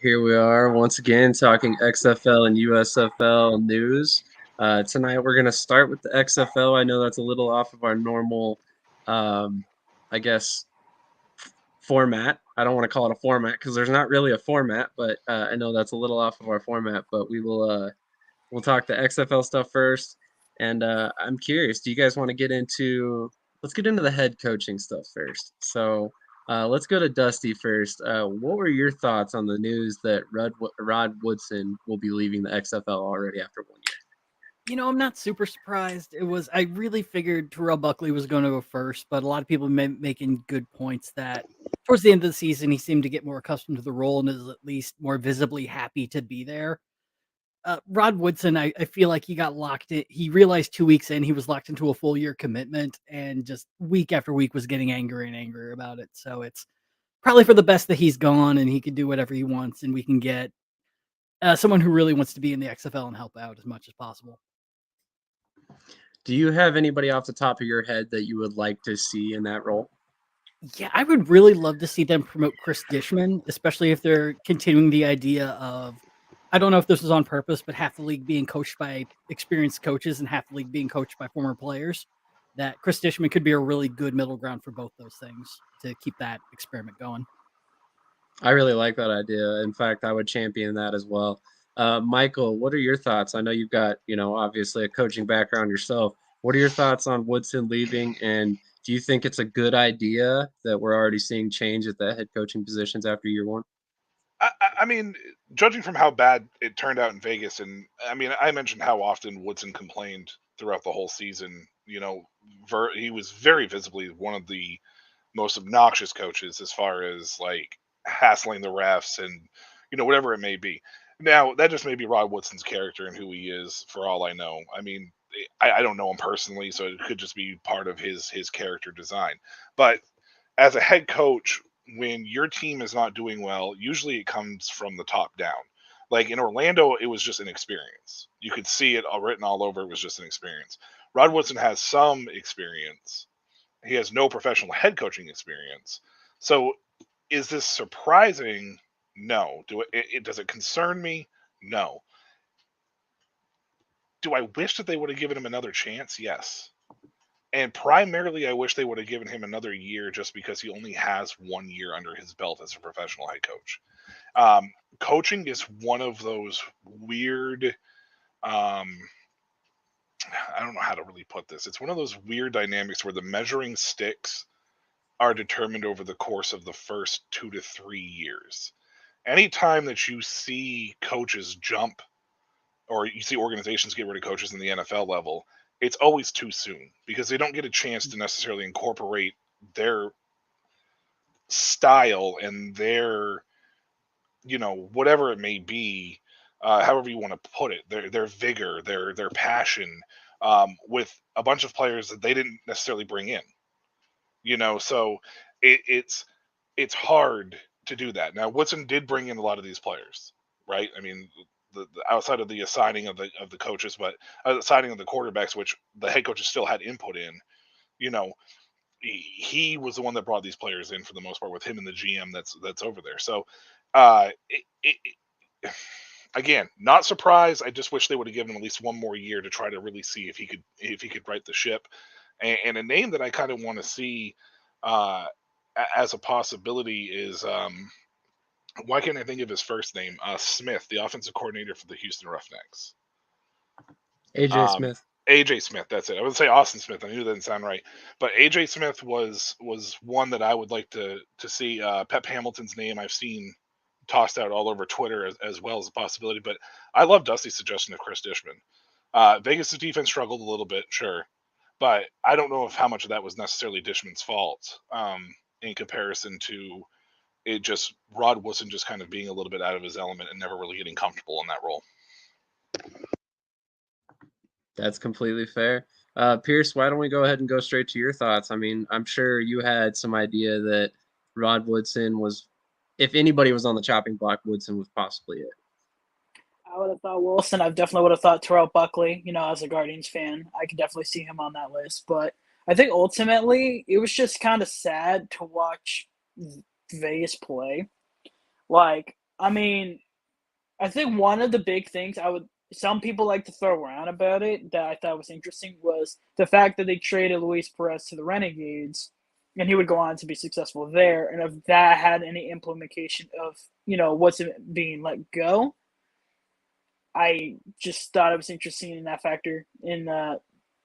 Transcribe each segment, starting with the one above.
Here we are once again talking XFL and USFL news. Tonight we're going to start with the XFL. I know that's a little off of our normal, um, I guess, format. I don't want to call it a format because there's not really a format, but I know that's a little off of our format. But we'll talk the XFL stuff first. And I'm curious, do you guys want to get into? Let's get into the head coaching stuff first. So. Let's go to Dusty first. What were your thoughts on the news that Rod Woodson will be leaving the XFL already after 1 year? I'm not super surprised. I really figured Terrell Buckley was going to go first, but a lot of people making good points that towards the end of the season, he seemed to get more accustomed to the role and is at least more visibly happy to be there. Rod Woodson, I feel like he got locked in. He realized 2 weeks in he was locked into a full year commitment and just week after week was getting angrier and angrier about it. So it's probably for the best that he's gone and he can do whatever he wants and we can get someone who really wants to be in the XFL and help out as much as possible. Do you have anybody off the top of your head that you would like to see in that role? Yeah, I would really love to see them promote Chris Dishman, especially if they're continuing the idea of, I don't know if this was on purpose, but half the league being coached by experienced coaches and half the league being coached by former players. That Chris Dishman could be a really good middle ground for both those things to keep that experiment going. I really like that idea. In fact, I would champion that as well. Michael, what are your thoughts? I know you've got, obviously a coaching background yourself. What are your thoughts on Woodson leaving? And do you think it's a good idea that we're already seeing change at the head coaching positions after year one? I mean, judging from how bad it turned out in Vegas, and I mean, I mentioned how often Woodson complained throughout the whole season. He was very visibly one of the most obnoxious coaches as far as like hassling the refs and whatever it may be. Now that just may be Rod Woodson's character and who he is, for all I know. I mean, I don't know him personally, so it could just be part of his character design. But as a head coach, when your team is not doing well, usually it comes from the top down. Like in Orlando, it was just an experience. You could see it all written all over. It was just an experience. Rod Woodson has some experience. He has no professional head coaching experience. So, is this surprising? No. Does it concern me? No. Do I wish that they would have given him another chance? Yes. And primarily, I wish they would have given him another year just because he only has 1 year under his belt as a professional head coach. Coaching is one of those weird, um, I don't know how to really put this. It's one of those weird dynamics where the measuring sticks are determined over the course of the first 2 to 3 years. Anytime that you see coaches jump or you see organizations get rid of coaches in the NFL level, it's always too soon because they don't get a chance to necessarily incorporate their style and their, whatever it may be, however you want to put it, their vigor, their passion, with a bunch of players that they didn't necessarily bring in. So it's hard to do that. Now Woodson did bring in a lot of these players, right? I mean, the outside of the assigning of the coaches, but assigning of the quarterbacks, which the head coaches still had input in, you know, he was the one that brought these players in for the most part with him and the GM that's over there. So, again, not surprised. I just wish they would have given him at least one more year to try to really see if he could right the ship. And a name that I kind of want to see uh, as a possibility is why can't I think of his first name? Smith, the offensive coordinator for the Houston Roughnecks. AJ Um, Smith. AJ Smith, that's it. I would say Austin Smith. I knew that didn't sound right, but AJ Smith was one that I would like to see. Pep Hamilton's name I've seen tossed out all over Twitter as well as a possibility. But I love Dusty's suggestion of Chris Dishman. Vegas' defense struggled a little bit, sure, but I don't know if how much of that was necessarily Dishman's fault in comparison to it just Rod Woodson just kind of being a little bit out of his element and never really getting comfortable in that role. That's completely fair. Pearce, why don't we go ahead and go straight to your thoughts? I mean, I'm sure you had some idea that Rod Woodson was, if anybody was on the chopping block, Woodson was possibly it. I would have thought Wilson. I definitely would have thought Terrell Buckley. As a Guardians fan, I could definitely see him on that list. But I think ultimately it was just kind of sad to watch Vegas play. Like I mean, I think one of the big things some people like to throw around about it that I thought was interesting was the fact that they traded Luis Perez to the Renegades, and he would go on to be successful there. And if that had any implication of what's being let go, I just thought it was interesting in that factor. In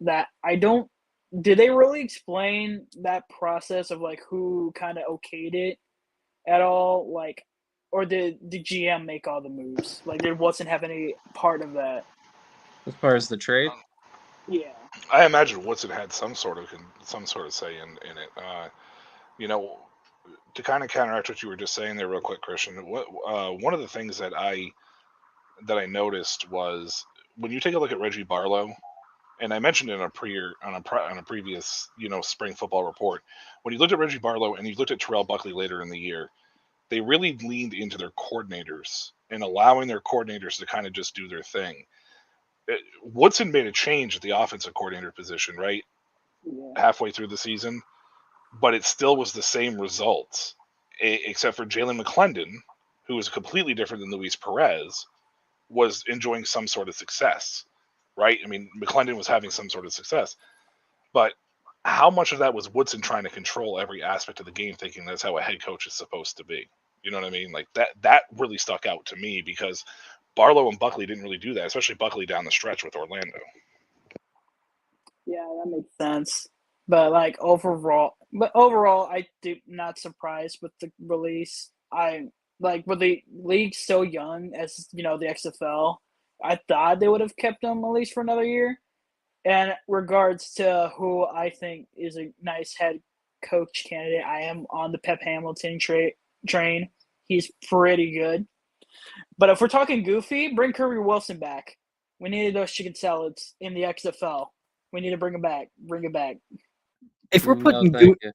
that I don't. Did they really explain that process of like who kind of okayed it at all? Like, or did the GM make all the moves? Like, did Watson have any part of that? As far as the trade, Yeah. I imagine Woodson had some sort of say in it. You know, to kind of counteract what you were just saying there, real quick, Christian. One of the things that I noticed was when you take a look at Reggie Barlow, and I mentioned it on a previous spring football report. When you looked at Reggie Barlow and you looked at Terrell Buckley later in the year, they really leaned into their coordinators and allowing their coordinators to kind of just do their thing. Woodson made a change at the offensive coordinator position, right? Yeah. Halfway through the season, but it still was the same results, except for Jalen McClendon, who was completely different than Luis Perez, was enjoying some sort of success, right? I mean, McClendon was having some sort of success, but how much of that was Woodson trying to control every aspect of the game, thinking that's how a head coach is supposed to be? You know what I mean? Like that really stuck out to me because Barlow and Buckley didn't really do that, especially Buckley down the stretch with Orlando. Yeah, that makes sense. But overall, I do not surprised with the release. I like with the league so young as the XFL. I thought they would have kept him at least for another year. And regards to who I think is a nice head coach candidate, I am on the Pep Hamilton train. He's pretty good. But if we're talking goofy, bring Curry Wilson back. We needed those chicken salads in the XFL. We need to bring them back. Bring it back. If we're no, putting thank you.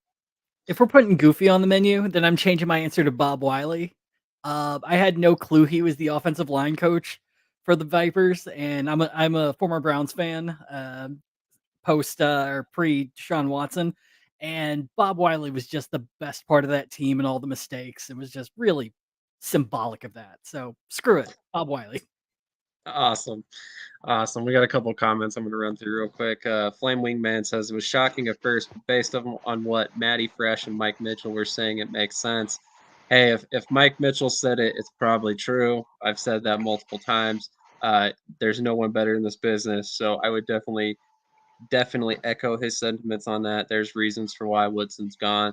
if we're putting Goofy on the menu, then I'm changing my answer to Bob Wiley. I had no clue he was the offensive line coach for the Vipers, and I'm a former Browns fan, post or pre Deshaun Watson, and Bob Wiley was just the best part of that team, and all the mistakes. It was just really symbolic of that. So screw it, Bob Wiley. Awesome. Awesome. We got a couple comments I'm going to run through real quick. Flame Wingman says it was shocking at first, but based on what Matty Fresh and Mike Mitchell were saying, it makes sense. Hey, if Mike Mitchell said it, it's probably true. I've said that multiple times. There's no one better in this business, so I would definitely echo his sentiments on that. There's reasons for why Woodson's gone.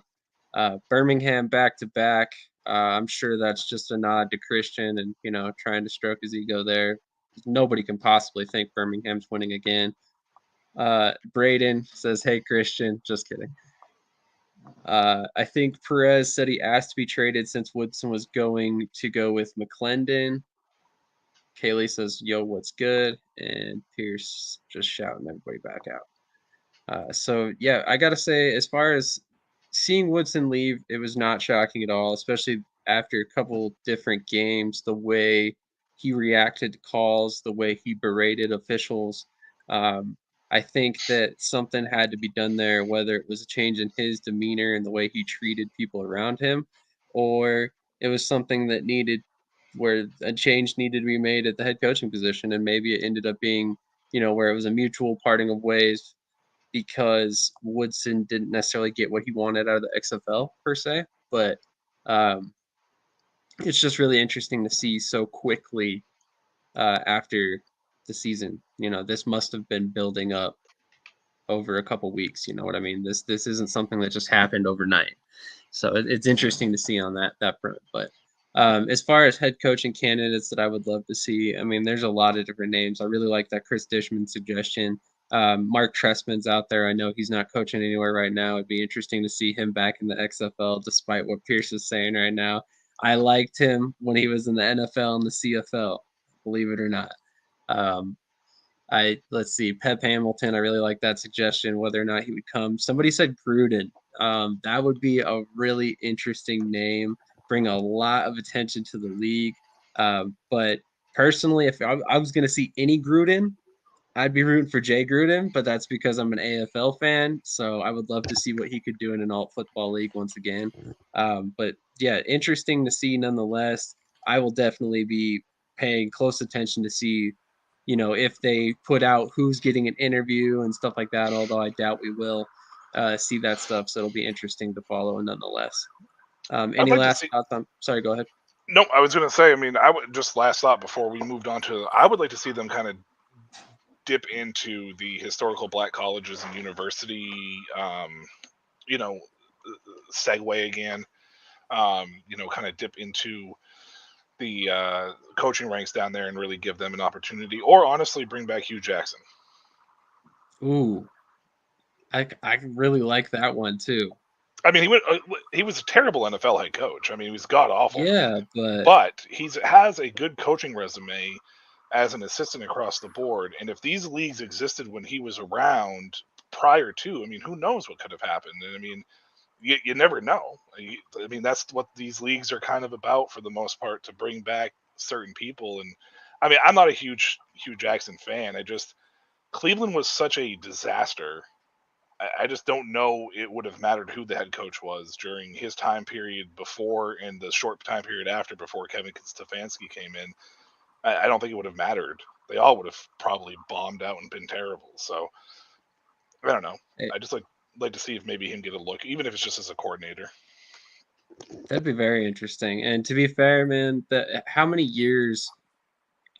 Birmingham back to back. I'm sure that's just a nod to Christian and trying to stroke his ego there. Nobody can possibly think Birmingham's winning again. Braden says, "Hey Christian," just kidding. I think Perez said he asked to be traded since Woodson was going to go with McClendon. Kaylee says, "Yo, what's good?" And Pearce just shouting everybody back out. So yeah, I gotta say, as far as seeing Woodson leave, it was not shocking at all, especially after a couple different games. The way he reacted to calls, the way he berated officials. Um, I think that something had to be done there, whether it was a change in his demeanor and the way he treated people around him, or it was something that needed where a change needed to be made at the head coaching position, and maybe it ended up being where it was a mutual parting of ways because Woodson didn't necessarily get what he wanted out of the XFL per se, but um, it's just really interesting to see so quickly after the season. This must have been building up over a couple weeks. You know what I mean? This isn't something that just happened overnight. So it's interesting to see on that front. But as far as head coaching candidates that I would love to see, I mean, there's a lot of different names. I really like that Chris Dishman suggestion. Mark Trestman's out there. I know he's not coaching anywhere right now. It'd be interesting to see him back in the XFL, despite what Pearce is saying right now. I liked him when he was in the NFL and the CFL, believe it or not. Um, let's see, Pep Hamilton. I really like that suggestion. Whether or not he would come, somebody said Gruden. That would be a really interesting name. Bring a lot of attention to the league. But personally, if I was going to see any Gruden, I'd be rooting for Jay Gruden. But that's because I'm an AFL fan, so I would love to see what he could do in an alt football league once again. But yeah, interesting to see nonetheless. I will definitely be paying close attention to see, if they put out who's getting an interview and stuff like that, although I doubt we will see that stuff. So it'll be interesting to follow nonetheless. I'd Any like to last see. thoughts on? Sorry, go ahead. No, I was going to say. I mean, I would just last thought before we moved on to. I would like to see them kind of dip into the historical black colleges and university, you know, segue again. Kind of dip into the coaching ranks down there and really give them an opportunity, or honestly, bring back Hugh Jackson. Ooh, I really like that one too. I mean, he was a terrible NFL head coach. I mean, he was god awful, Yeah, but but has a good coaching resume as an assistant across the board. And if these leagues existed when he was around prior to, I mean, who knows what could have happened? And I mean, you never know. I mean, that's what these leagues are kind of about for the most part, to bring back certain people. And I mean, I'm not a huge Hugh Jackson fan. Cleveland was such a disaster. I just don't know it would have mattered who the head coach was during his time period before and the short time period after, before Kevin Stefanski came in. I don't think it would have mattered. They all would have probably bombed out and been terrible. So I don't know. hey, I just like to see if maybe him get a look, even if it's just as a coordinator. that'd be very interesting. And to be fair, man, how many years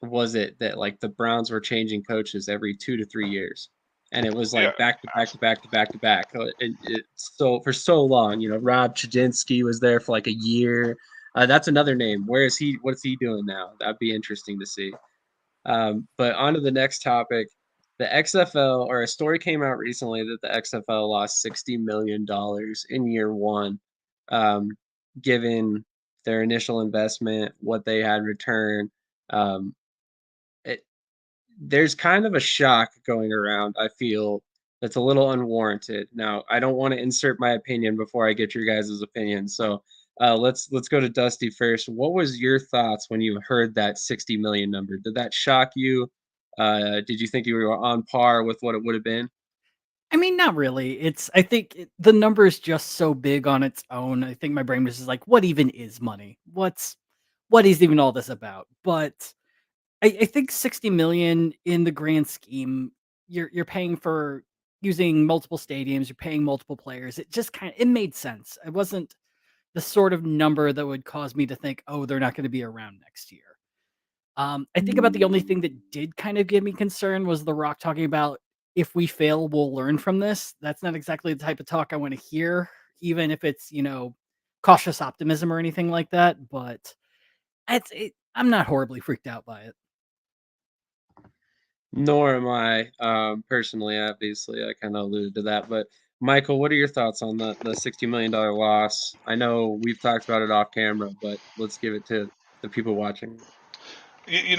was it that like the Browns were changing coaches every 2 to 3 years, and it was Yeah, like back to back to back to back to back. So for so long, Rob Chudzinski was there for like a year. That's another name. Where is he? What's he doing now? That'd be interesting to see. But on to the next topic. The XFL, or a story came out recently that the XFL lost $60 million in year one, um, given their initial investment, what they had returned. Um, it, there's kind of a shock going around, I feel, that's a little unwarranted. Now, I don't want to insert my opinion before I get your guys' opinion. So let's go to Dusty first. What was your thoughts when you heard that 60 million number? Did that shock you? Did you think you were on par with what it would have been? I mean, not really. I think the number is just so big on its own. I think my brain was just like, what even is money? What is even all this about? But I think 60 million in the grand scheme, you're paying for using multiple stadiums, you're paying multiple players. It just it made sense. It wasn't the sort of number that would cause me to think, oh, they're not going to be around next year. I think about the only thing that did kind of give me concern was The Rock talking about, if we fail, we'll learn from this. That's not exactly the type of talk I want to hear, even if it's, cautious optimism or anything like that. But I'm not horribly freaked out by it. Nor am I, personally, obviously. I kind of alluded to that. But Michael, what are your thoughts on the $60 million loss? I know we've talked about it off camera, but let's give it to the people watching.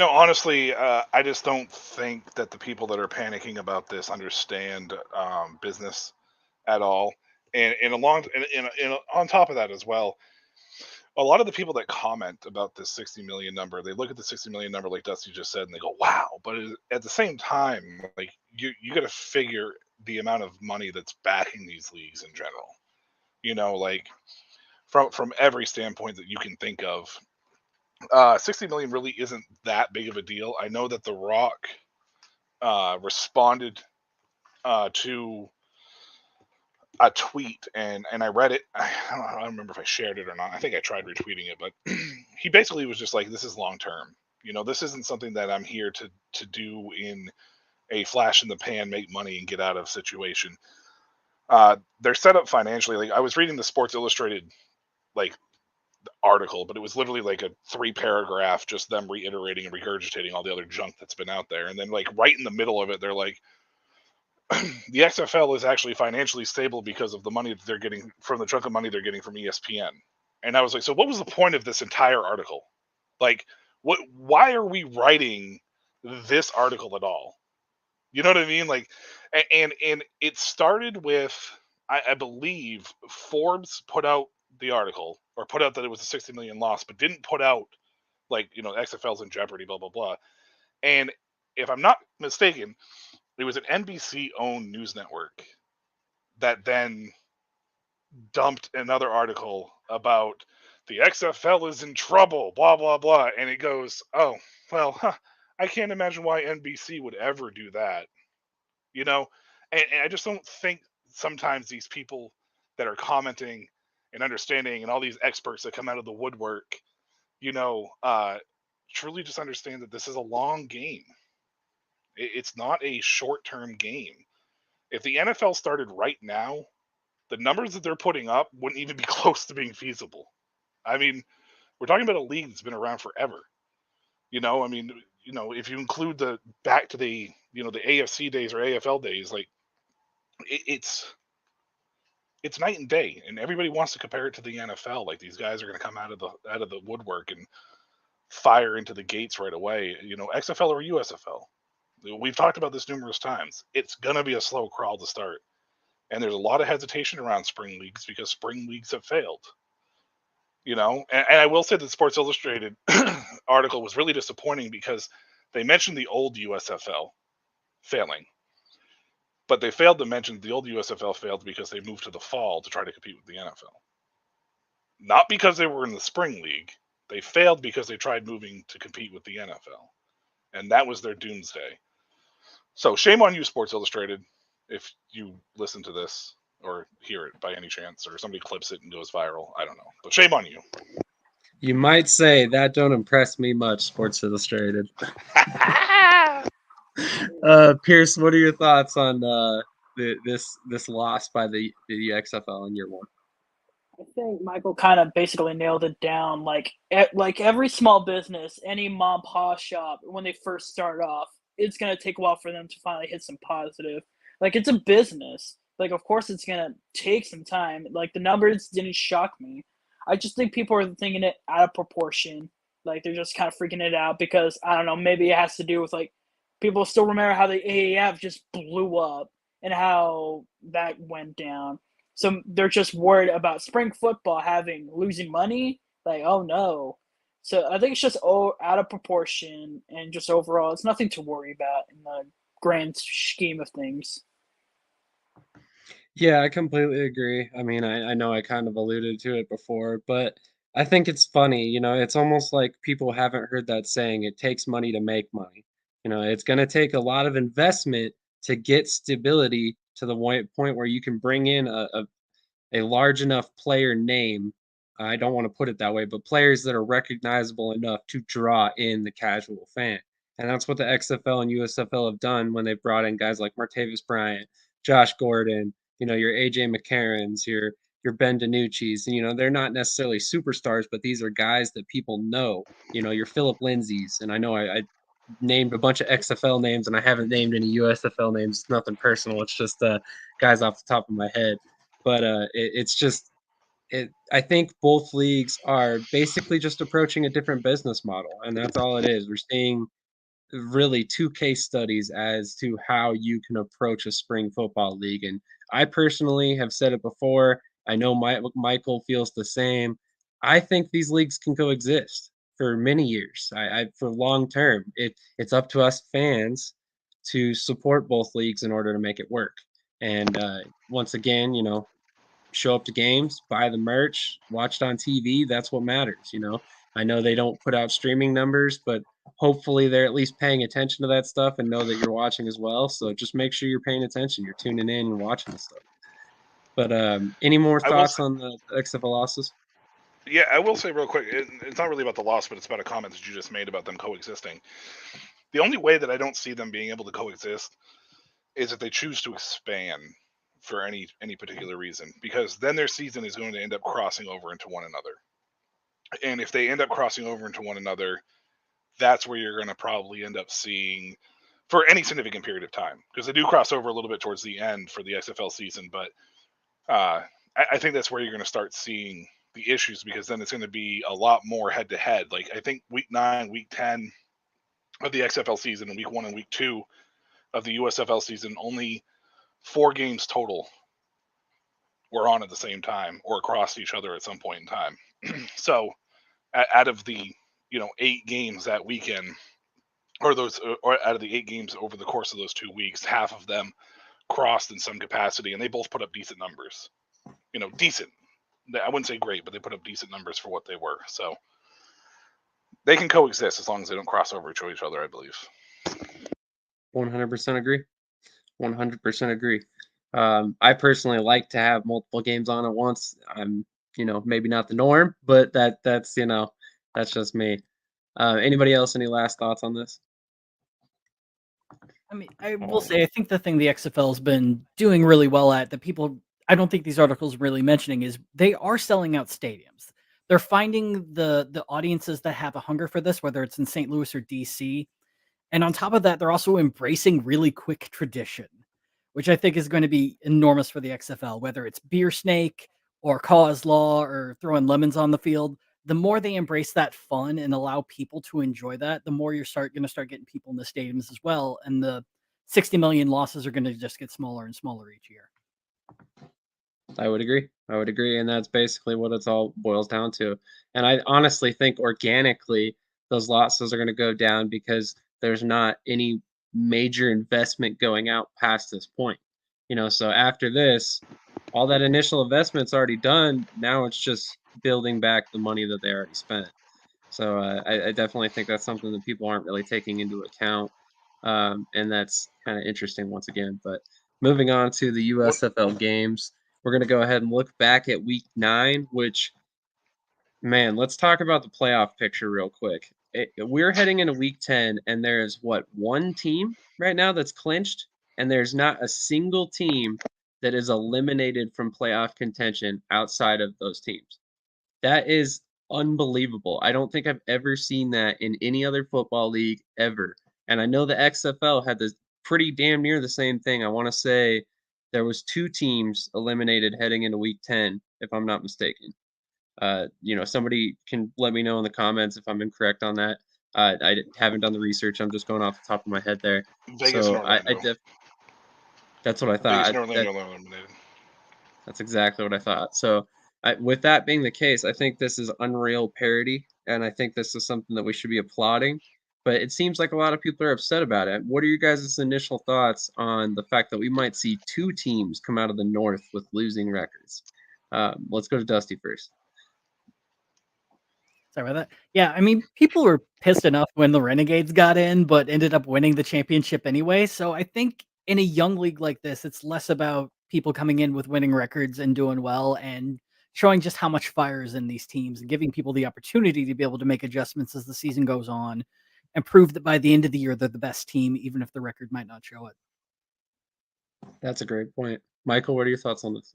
Honestly, I just don't think that the people that are panicking about this understand business at all. And along and on top of that as well, a lot of the people that comment about this 60 million number, they look at the 60 million number like Dusty just said, and they go, "Wow!" But at the same time, like you got to figure the amount of money that's backing these leagues in general. Like from every standpoint that you can think of, 60 million really isn't that big of a deal. I know that The Rock responded to a tweet, and I read it. I don't remember if I shared it or not. I think I tried retweeting it, but he basically was just like, "This is long term. This isn't something that I'm here to do in a flash in the pan, make money, and get out of situation." They're set up financially. Like, I was reading the Sports Illustrated like article, but it was literally like a 3 paragraph, just them reiterating and regurgitating all the other junk that's been out there. And then, like, right in the middle of it, they're like, the XFL is actually financially stable because of the money that they're getting from the chunk of money they're getting from ESPN. And I was like, so what was the point of this entire article? Like, why are we writing this article at all? You know what I mean? Like, and it started with, I believe Forbes put out the article, or put out that it was a 60 million loss, but didn't put out, like, XFL's in jeopardy, blah blah blah. And if I'm not mistaken, it was an NBC owned news network that then dumped another article about the XFL is in trouble, blah, blah, blah. And it goes, oh, well, I can't imagine why NBC would ever do that, you know? And I just don't think sometimes these people that are commenting and understanding and all these experts that come out of the woodwork, truly just understand that this is a long game. It's not a short-term game. If the NFL started right now, the numbers that they're putting up wouldn't even be close to being feasible. I mean, we're talking about a league that's been around forever. If you include the back to the AFC days or AFL days, like it's night and day, and everybody wants to compare it to the NFL. Like these guys are going to come out of the woodwork and fire into the gates right away. XFL or USFL. We've talked about this numerous times. It's going to be a slow crawl to start. And there's a lot of hesitation around spring leagues because spring leagues have failed. And I will say that Sports Illustrated article was really disappointing because they mentioned the old USFL failing. But they failed to mention the old USFL failed because they moved to the fall to try to compete with the NFL. Not because they were in the spring league. They failed because they tried moving to compete with the NFL. And that was their doomsday. So shame on you, Sports Illustrated, if you listen to this or hear it by any chance, or somebody clips it and goes viral. I don't know. But shame on you. You might say that don't impress me much, Sports Illustrated. Pearce, what are your thoughts on this loss by the XFL in year one? I think Michael kind of basically nailed it down. Like every small business, any mom pop shop, when they first start off, it's gonna take a while for them to finally hit some positive. Like it's a business. Like of course it's gonna take some time. Like the numbers didn't shock me. I just think people are thinking it out of proportion. Like they're just kind of freaking it out because I don't know. Maybe it has to do with like people still remember how the AAF just blew up and how that went down. So they're just worried about spring football losing money. Like, oh no. So I think it's just out of proportion and just overall, it's nothing to worry about in the grand scheme of things. Yeah, I completely agree. I mean, I know I kind of alluded to it before, but I think it's funny, it's almost like people haven't heard that saying, it takes money to make money. It's going to take a lot of investment to get stability to the point where you can bring in a large enough player name. I don't want to put it that way, but players that are recognizable enough to draw in the casual fan. And that's what the XFL and USFL have done when they've brought in guys like Martavis Bryant, Josh Gordon, your AJ McCarrons, your Ben DiNucci's, and they're not necessarily superstars, but these are guys that people know, your Philip Lindsay's. And I know I named a bunch of XFL names and I haven't named any USFL names. It's nothing personal. It's just guys off the top of my head. But it's just I think both leagues are basically just approaching a different business model, and that's all it is. We're seeing really two case studies as to how you can approach a spring football league. And I personally have said it before. I know Michael feels the same. I think these leagues can coexist for many years. For long term, it's up to us fans to support both leagues in order to make it work. And once again, show up to games, buy the merch, watch it on TV. That's what matters. I know they don't put out streaming numbers, but hopefully they're at least paying attention to that stuff and know that you're watching as well. So just make sure you're paying attention. You're tuning in and watching the stuff. But any more thoughts on the XFL losses? Yeah, I will say real quick, it's not really about the loss, but it's about a comment that you just made about them coexisting. The only way that I don't see them being able to coexist is if they choose to expand for any particular reason, because then their season is going to end up crossing over into one another. And if they end up crossing over into one another, that's where you're going to probably end up seeing for any significant period of time, because they do cross over a little bit towards the end for the XFL season. But I think that's where you're going to start seeing the issues, because then it's going to be a lot more head to head. Like I think week 9, week 10 of the XFL season and week 1 and week 2 of the USFL season, only 4 games total were on at the same time or across each other at some point in time. So out of the 8 games that weekend, or out of the 8 games over the course of those 2 weeks, half of them crossed in some capacity, and they both put up decent numbers. Decent, I wouldn't say great, but they put up decent numbers for what they were. So they can coexist as long as they don't cross over each other, I believe. 100% agree. 100% agree. I personally like to have multiple games on at once. I'm, maybe not the norm, but that's that's just me. Anybody else? Any last thoughts on this? I mean, I will say, I think the thing the XFL has been doing really well at that people, I don't think these articles really mentioning is they are selling out stadiums. They're finding the audiences that have a hunger for this, whether it's in St. Louis or DC. And on top of that, they're also embracing really quick tradition, which I think is going to be enormous for the XFL, whether it's beer snake or cause law or throwing lemons on the field. The more they embrace that fun and allow people to enjoy that, the more you're going to start getting people in the stadiums as well. And the 60 million losses are going to just get smaller and smaller each year. I would agree. And that's basically what it's all boils down to. And I honestly think organically those losses are going to go down because there's not any major investment going out past this point. So after this, all that initial investment's already done. Now it's just building back the money that they already spent. So I definitely think that's something that people aren't really taking into account. And that's kind of interesting once again. But moving on to the USFL games, we're going to go ahead and look back at week 9, which, man, let's talk about the playoff picture real quick. We're heading into week 10, and there's one team right now that's clinched, and there's not a single team that is eliminated from playoff contention outside of those teams. That is unbelievable. I don't think I've ever seen that in any other football league ever. And I know the XFL had this pretty damn near the same thing. I want to say there was 2 teams eliminated heading into week 10, if I'm not mistaken. Somebody can let me know in the comments if I'm incorrect on that. I haven't done the research. I'm just going off the top of my head there. Vegas and So Orlando. That's what I thought. Vegas and Orlando eliminated. That's exactly what I thought. So, with that being the case, I think this is unreal parody, and I think this is something that we should be applauding. But it seems like a lot of people are upset about it. What are your guys' initial thoughts on the fact that we might see 2 teams come out of the North with losing records? Let's go to Dusty first. Sorry about that. Yeah, I mean, people were pissed enough when the Renegades got in, but ended up winning the championship anyway. So I think in a young league like this, it's less about people coming in with winning records and doing well and showing just how much fire is in these teams and giving people the opportunity to be able to make adjustments as the season goes on and prove that by the end of the year, they're the best team, even if the record might not show it. That's a great point. Michael, what are your thoughts on this?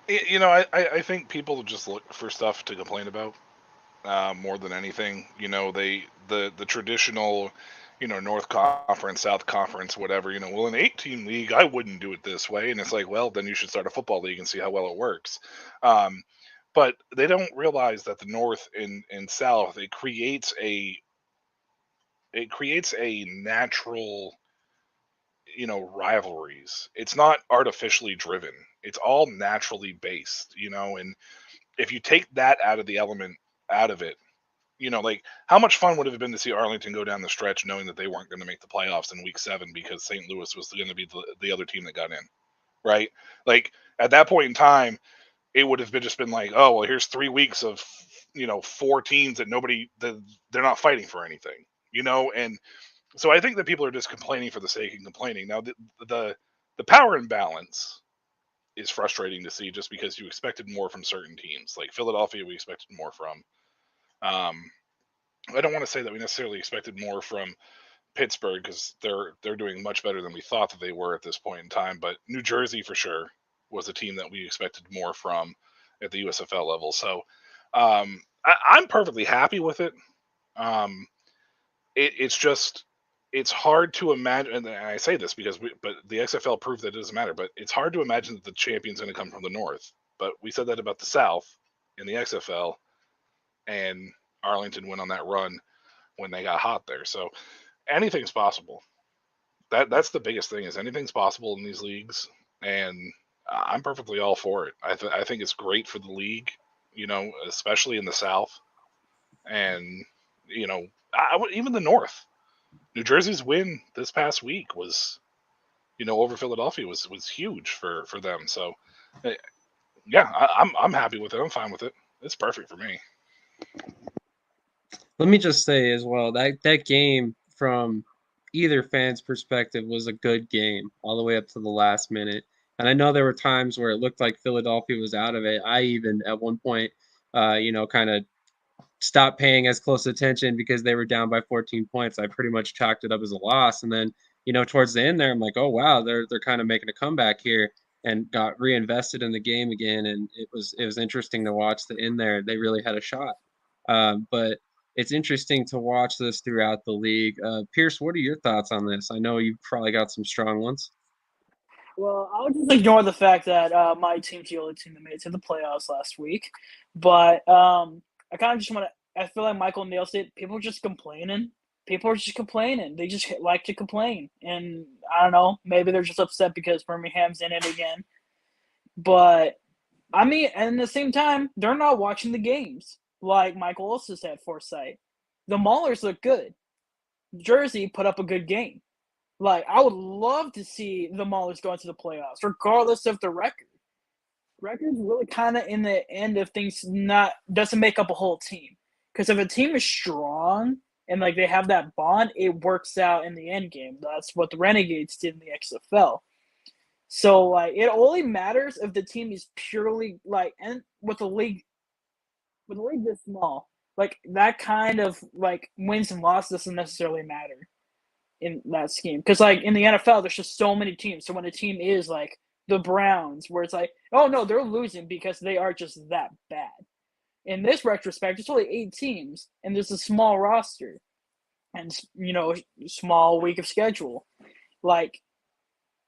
I think people just look for stuff to complain about. More than anything, the traditional, North Conference, South Conference, whatever. Well, an 8-team league, I wouldn't do it this way, and it's like, well, then you should start a football league and see how well it works. But they don't realize that the North and South it creates a natural, rivalries. It's not artificially driven. It's all naturally based, and if you take that out of it, like how much fun would it have been to see Arlington go down the stretch knowing that they weren't going to make the playoffs in week 7 because St. Louis was going to be the other team that got in, right? Like at that point in time, it would have just been like, oh, well, here's 3 weeks of, 4 teams that they're not fighting for anything, and so I think that people are just complaining for the sake of complaining. Now, the power imbalance is frustrating to see just because you expected more from certain teams. Like Philadelphia, we expected more from. I don't want to say that we necessarily expected more from Pittsburgh because they're doing much better than we thought that they were at this point in time. But New Jersey for sure was a team that we expected more from at the USFL level. So I'm perfectly happy with it. It's hard to imagine, and I say this but the XFL proved that it doesn't matter. But it's hard to imagine that the champion's going to come from the North. But we said that about the South in the XFL, and Arlington went on that run when they got hot there. So anything's possible. That's the biggest thing is anything's possible in these leagues, and I'm perfectly all for it. I think it's great for the league, especially in the South, and even the North. New Jersey's win this past week was, over Philadelphia was huge for them. So Yeah, I'm happy with it. I'm fine with it. It's perfect for me. Let me just say as well that game from either fan's perspective was a good game all the way up to the last minute. And I know there were times where it looked like Philadelphia was out of it. I even at one point, kind of stopped paying as close attention because they were down by 14 points. I pretty much chalked it up as a loss. And then, towards the end there, I'm like, oh wow, they're kind of making a comeback here and got reinvested in the game again. And it was interesting to watch the end there. They really had a shot. But it's interesting to watch this throughout the league. Pearce, what are your thoughts on this? I know you've probably got some strong ones. Well, I'll just ignore the fact that my team's the only team that made it to the playoffs last week. But I kind of just want to. I feel like Michael nails it. People are just complaining. People are just complaining. They just like to complain, and I don't know. Maybe they're just upset because Birmingham's in it again. But I mean, and at the same time, they're not watching the games. Like Michael also said, foresight. The Maulers look good. Jersey put up a good game. Like, I would love to see the Maulers go into the playoffs, regardless of the record. Record's really kind of in the end of things not doesn't make up a whole team. Because if a team is strong and like they have that bond, it works out in the end game. That's what the Renegades did in the XFL. So like it only matters if the team is purely like and with a league this small, like that kind of like wins and losses doesn't necessarily matter in that scheme. Because like in the NFL, there's just so many teams. So when a team is like the Browns, where it's like, oh no, they're losing because they are just that bad. In this retrospect, it's only 8 teams, and there's a small roster, and small week of schedule. Like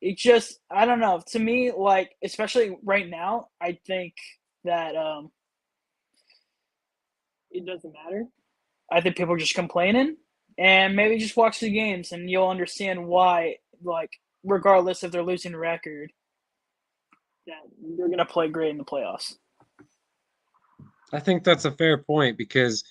it just, I don't know. To me, like especially right now, I think that it doesn't matter. I think people are just complaining, and maybe just watch the games, and you'll understand why. Like, regardless if they're losing record, that they're gonna play great in the playoffs. I think that's a fair point because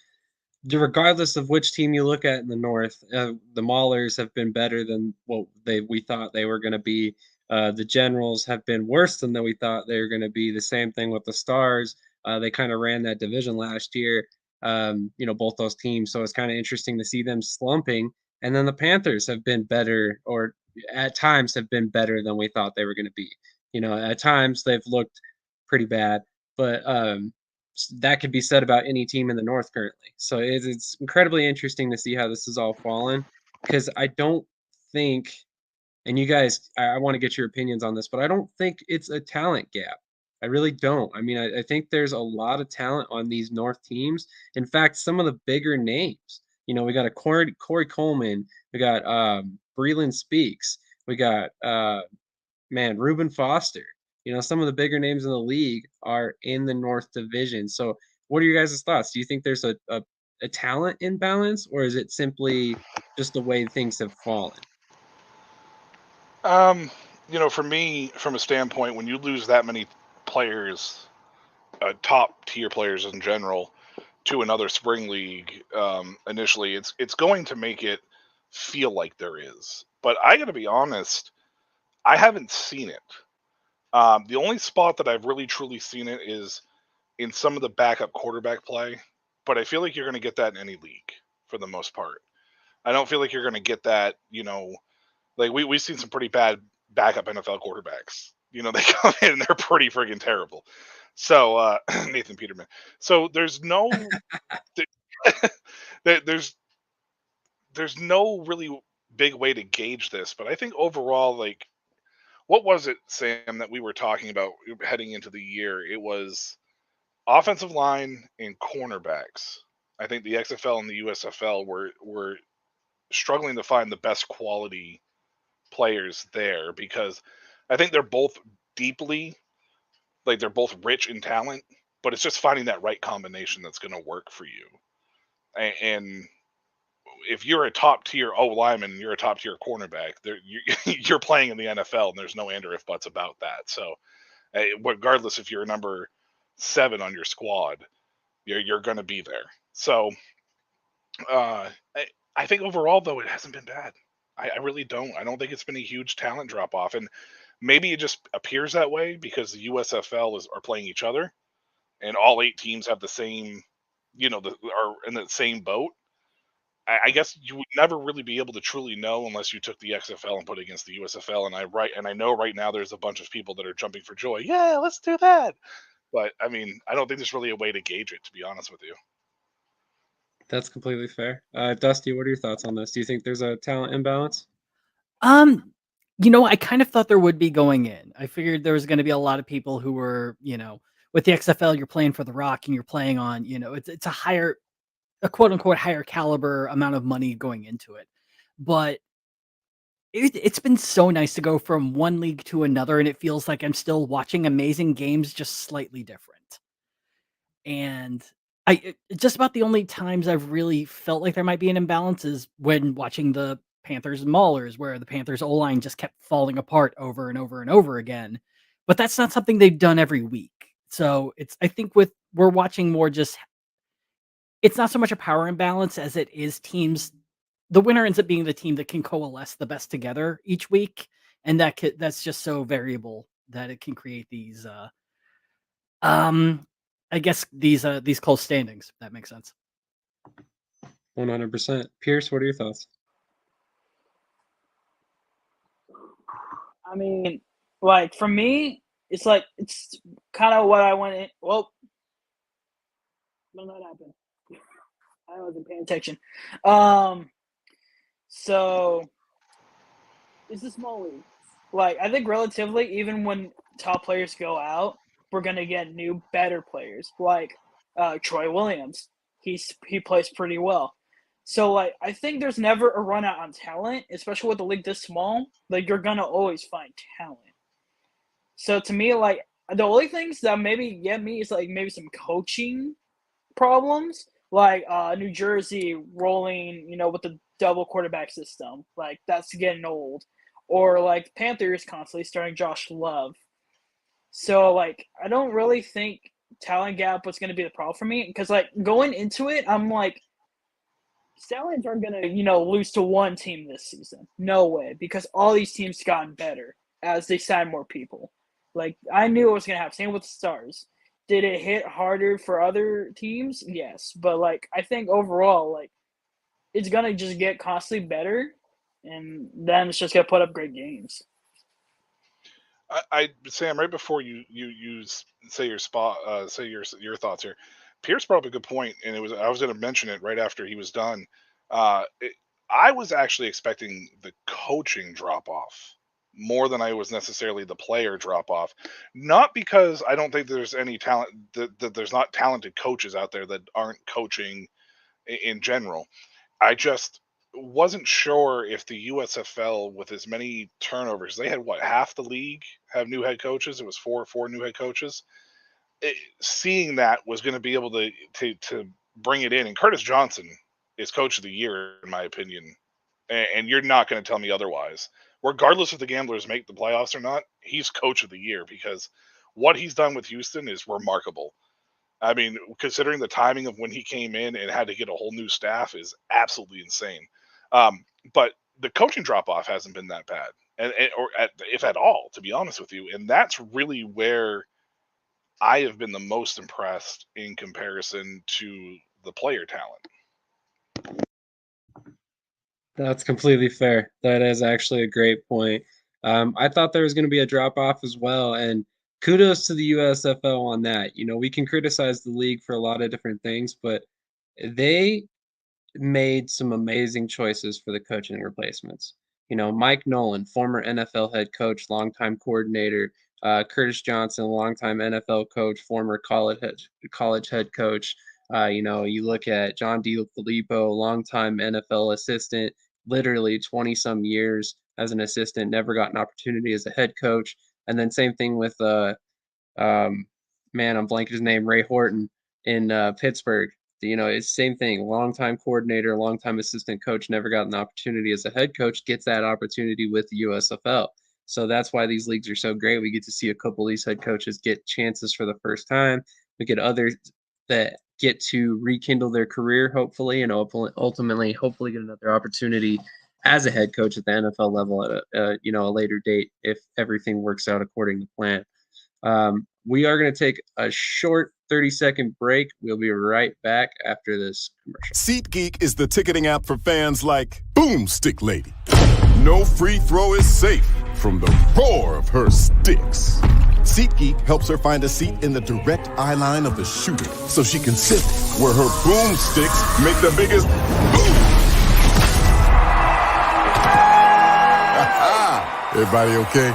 regardless of which team you look at in the North, the Maulers have been better than what we thought they were going to be. The Generals have been worse than we thought they were going to be. The same thing with the Stars. They kind of ran that division last year. Both those teams. So it's kind of interesting to see them slumping. And then the Panthers have been better, or at times have been better than we thought they were going to be. At times they've looked pretty bad, but that could be said about any team in the North currently. So it's incredibly interesting to see how this has all fallen because I don't think, and you guys, I want to get your opinions on this, but I don't think it's a talent gap. I really don't. I mean, I think there's a lot of talent on these North teams. In fact, some of the bigger names, we got a Corey Coleman, we got Breland Speaks, we got Reuben Foster. Some of the bigger names in the league are in the North Division. So, what are your guys' thoughts? Do you think there's a talent imbalance, or is it simply just the way things have fallen? For me, from a standpoint, when you lose that many players, top tier players in general, to another spring league, initially, it's going to make it feel like there is. But I got to be honest, I haven't seen it. The only spot that I've really truly seen it is in some of the backup quarterback play, but I feel like you're going to get that in any league for the most part. I don't feel like you're going to get that, like we've seen some pretty bad backup NFL quarterbacks. They come in and they're pretty friggin' terrible. So Nathan Peterman. So there's no there's no really big way to gauge this, but I think overall, like, what was it, Sam, that we were talking about heading into the year? It was offensive line and cornerbacks. I think the XFL and the USFL were struggling to find the best quality players there because I think they're both deeply, like, they're both rich in talent, but it's just finding that right combination that's going to work for you. And if you're a top tier O lineman and you're a top tier cornerback, you're playing in the NFL, and there's no and or if buts about that. So, regardless if you're number 7 on your squad, you're going to be there. So, I think overall though it hasn't been bad. I really don't. I don't think it's been a huge talent drop off. And Maybe it just appears that way because the USFL are playing each other, and all 8 teams have the same, are in the same boat. I guess you would never really be able to truly know unless you took the XFL and put it against the USFL. And I know right now there's a bunch of people that are jumping for joy. Yeah, let's do that. But I mean, I don't think there's really a way to gauge it, to be honest with you. That's completely fair. Dusty, what are your thoughts on this? Do you think there's a talent imbalance? I kind of thought there would be going in. I figured there was going to be a lot of people who were, with the XFL, you're playing for the Rock and you're playing on, it's a quote unquote higher caliber amount of money going into it. But it's been so nice to go from one league to another, and it feels like I'm still watching amazing games, just slightly different. And just about the only times I've really felt like there might be an imbalance is when watching the Panthers and Maulers, where the Panthers O-line just kept falling apart over and over and over again. But that's not something they've done every week. So I think we're watching more just, it's not so much a power imbalance as it is teams. The winner ends up being the team that can coalesce the best together each week, and that's just so variable that it can create these I guess these close standings, if that makes sense. 100%. Pearce, what are your thoughts? I mean, like for me, it's kind of what I went in. Well, when that happened, I wasn't paying attention. So it's a small league. Like I think relatively, even when top players go out, we're gonna get new, better players. Like Troy Williams, he plays pretty well. So like I think there's never a run out on talent, especially with the league this small. Like you're gonna always find talent. So to me, like the only things that maybe get me is like maybe some coaching problems, like New Jersey rolling, with the double quarterback system. Like that's getting old. Or like Panthers constantly starting Josh Love. So like I don't really think talent gap was going to be the problem for me because like going into it, I'm like Stallions aren't going to lose to one team this season. No way, because all these teams gotten better as they sign more people. Like I knew it was going to happen. Same with the Stars. Did it hit harder for other teams? Yes, but like I think overall, like it's gonna just get constantly better, and then it's just gonna put up great games. Sam, right before say your thoughts here, Pierce brought up a good point, and I was going to mention it right after he was done. Uh, it, I was actually expecting the coaching drop off more than I was necessarily the player drop off. Not because I don't think there's any talent that there's not talented coaches out there that aren't coaching in general. I just wasn't sure if the USFL, with as many turnovers, they had what, half the league have new head coaches. It was four new head coaches. Seeing that was going to be able to bring it in. And Curtis Johnson is coach of the year in my opinion, and you're not going to tell me otherwise. Regardless if the Gamblers make the playoffs or not, he's coach of the year because what he's done with Houston is remarkable. I mean, considering the timing of when he came in and had to get a whole new staff is absolutely insane. But the coaching drop off hasn't been that bad, if at all, to be honest with you. And that's really where I have been the most impressed in comparison to the player talent. That's completely fair. That is actually a great point. I thought there was going to be a drop off as well, and kudos to the USFL on that. We can criticize the league for a lot of different things, but they made some amazing choices for the coaching replacements. Mike Nolan, former NFL head coach, longtime coordinator, Curtis Johnson, longtime NFL coach, former college head coach. You look at John DiFilippo, longtime NFL assistant, literally 20 some years as an assistant, never got an opportunity as a head coach. And then same thing with um, man, I'm blanking his name, Ray Horton in Pittsburgh. It's same thing. Longtime coordinator, longtime assistant coach, never got an opportunity as a head coach, gets that opportunity with the USFL. So that's why these leagues are so great. We get to see a couple of these head coaches get chances for the first time. We get others that get to rekindle their career, hopefully, and ultimately, hopefully, get another opportunity as a head coach at the NFL level at a later date if everything works out according to plan. We are going to take a short 30-second break. We'll be right back after this commercial. SeatGeek is the ticketing app for fans like Boomstick Lady. No free throw is safe from the roar of her sticks. SeatGeek helps her find a seat in the direct eye line of the shooter so she can sit where her boomsticks make the biggest boom. Everybody okay?